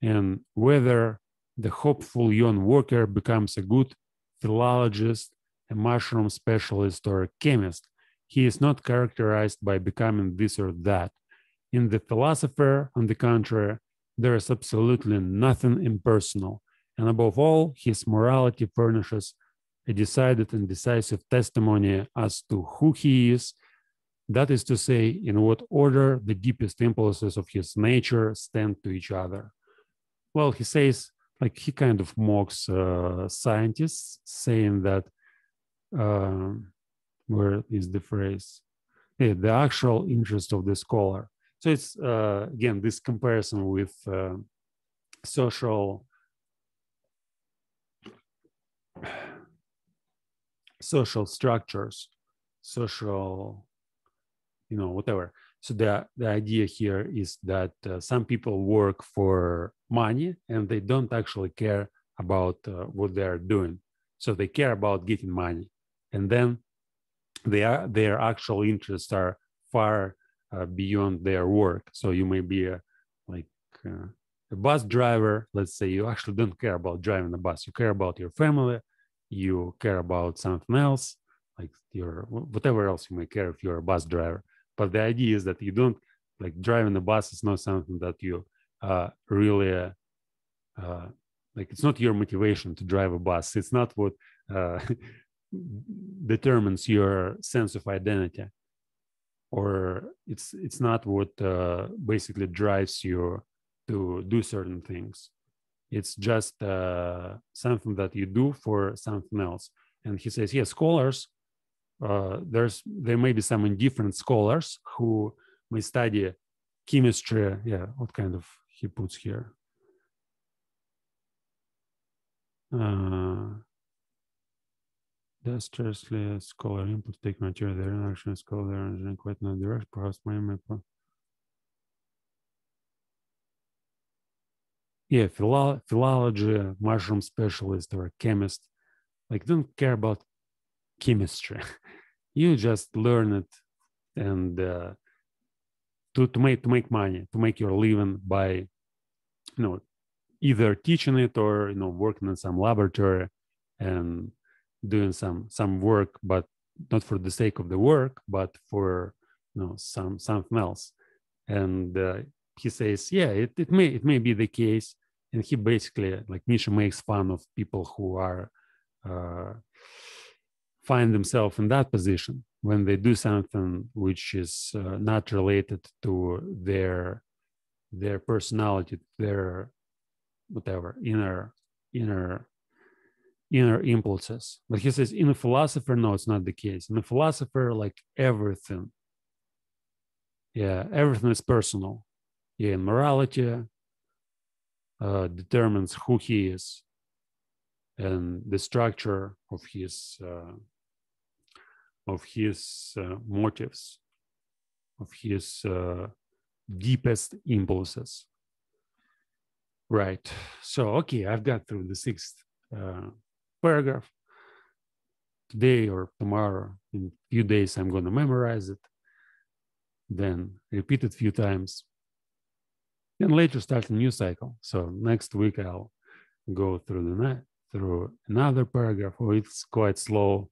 and whether the hopeful young worker becomes a good philologist, a mushroom specialist, or a chemist. He is not characterized by becoming this or that. In the philosopher, on the contrary, there is absolutely nothing impersonal, and above all, his morality furnishes a decided and decisive testimony as to who he is, that is to say, in what order the deepest impulses of his nature stand to each other. Well, he says, like, he kind of mocks scientists, saying that, where is the phrase? Yeah, the actual interest of the scholar. So it's, again, this comparison with social structures, social, you know, whatever. So the idea here is that some people work for money and they don't actually care about what they're doing. So they care about getting money, and then their actual interests are far beyond their work. So you may be like a bus driver. Let's say you actually don't care about driving a bus. You care about your family. You care about something else, like your whatever else you may care if you're a bus driver. But the idea is that you don't like driving a bus is not something that you really like. It's not your motivation to drive a bus. It's not what determines your sense of identity, or it's not what basically drives you to do certain things. It's just something that you do for something else. And he says, yeah, scholars, there may be some indifferent scholars who may study chemistry. Yeah, what kind of he puts here? Industriously, scholar input take material, their interaction scholar and quite not direct, perhaps yeah, philology, mushroom specialist, or chemist, like don't care about chemistry. You just learn it and to make money, to make your living by either teaching it or working in some laboratory and doing some work, but not for the sake of the work, but for something else. And he says, yeah, it may be the case. And he basically, like Nietzsche, makes fun of people who are find themselves in that position when they do something which is not related to their personality, their whatever inner impulses. But he says, in a philosopher, no, it's not the case. In a philosopher, like everything is personal. Yeah, morality determines who he is and the structure of his motives, of his deepest impulses. Right. So, okay, I've got through the sixth paragraph. Today or tomorrow, in a few days, I'm going to memorize it, then repeat it a few times, and later start a new cycle. So next week, I'll go through another paragraph. Oh, it's quite slow.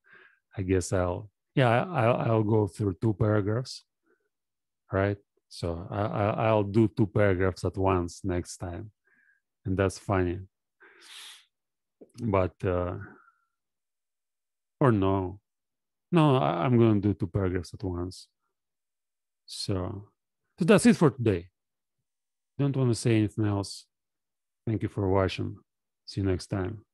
I guess I'll go through 2 paragraphs, right? So I'll do 2 paragraphs at once next time, and that's funny. But or no, I'm going to do 2 paragraphs at once. So that's it for today. Don't want to say anything else. Thank you for watching. See you next time.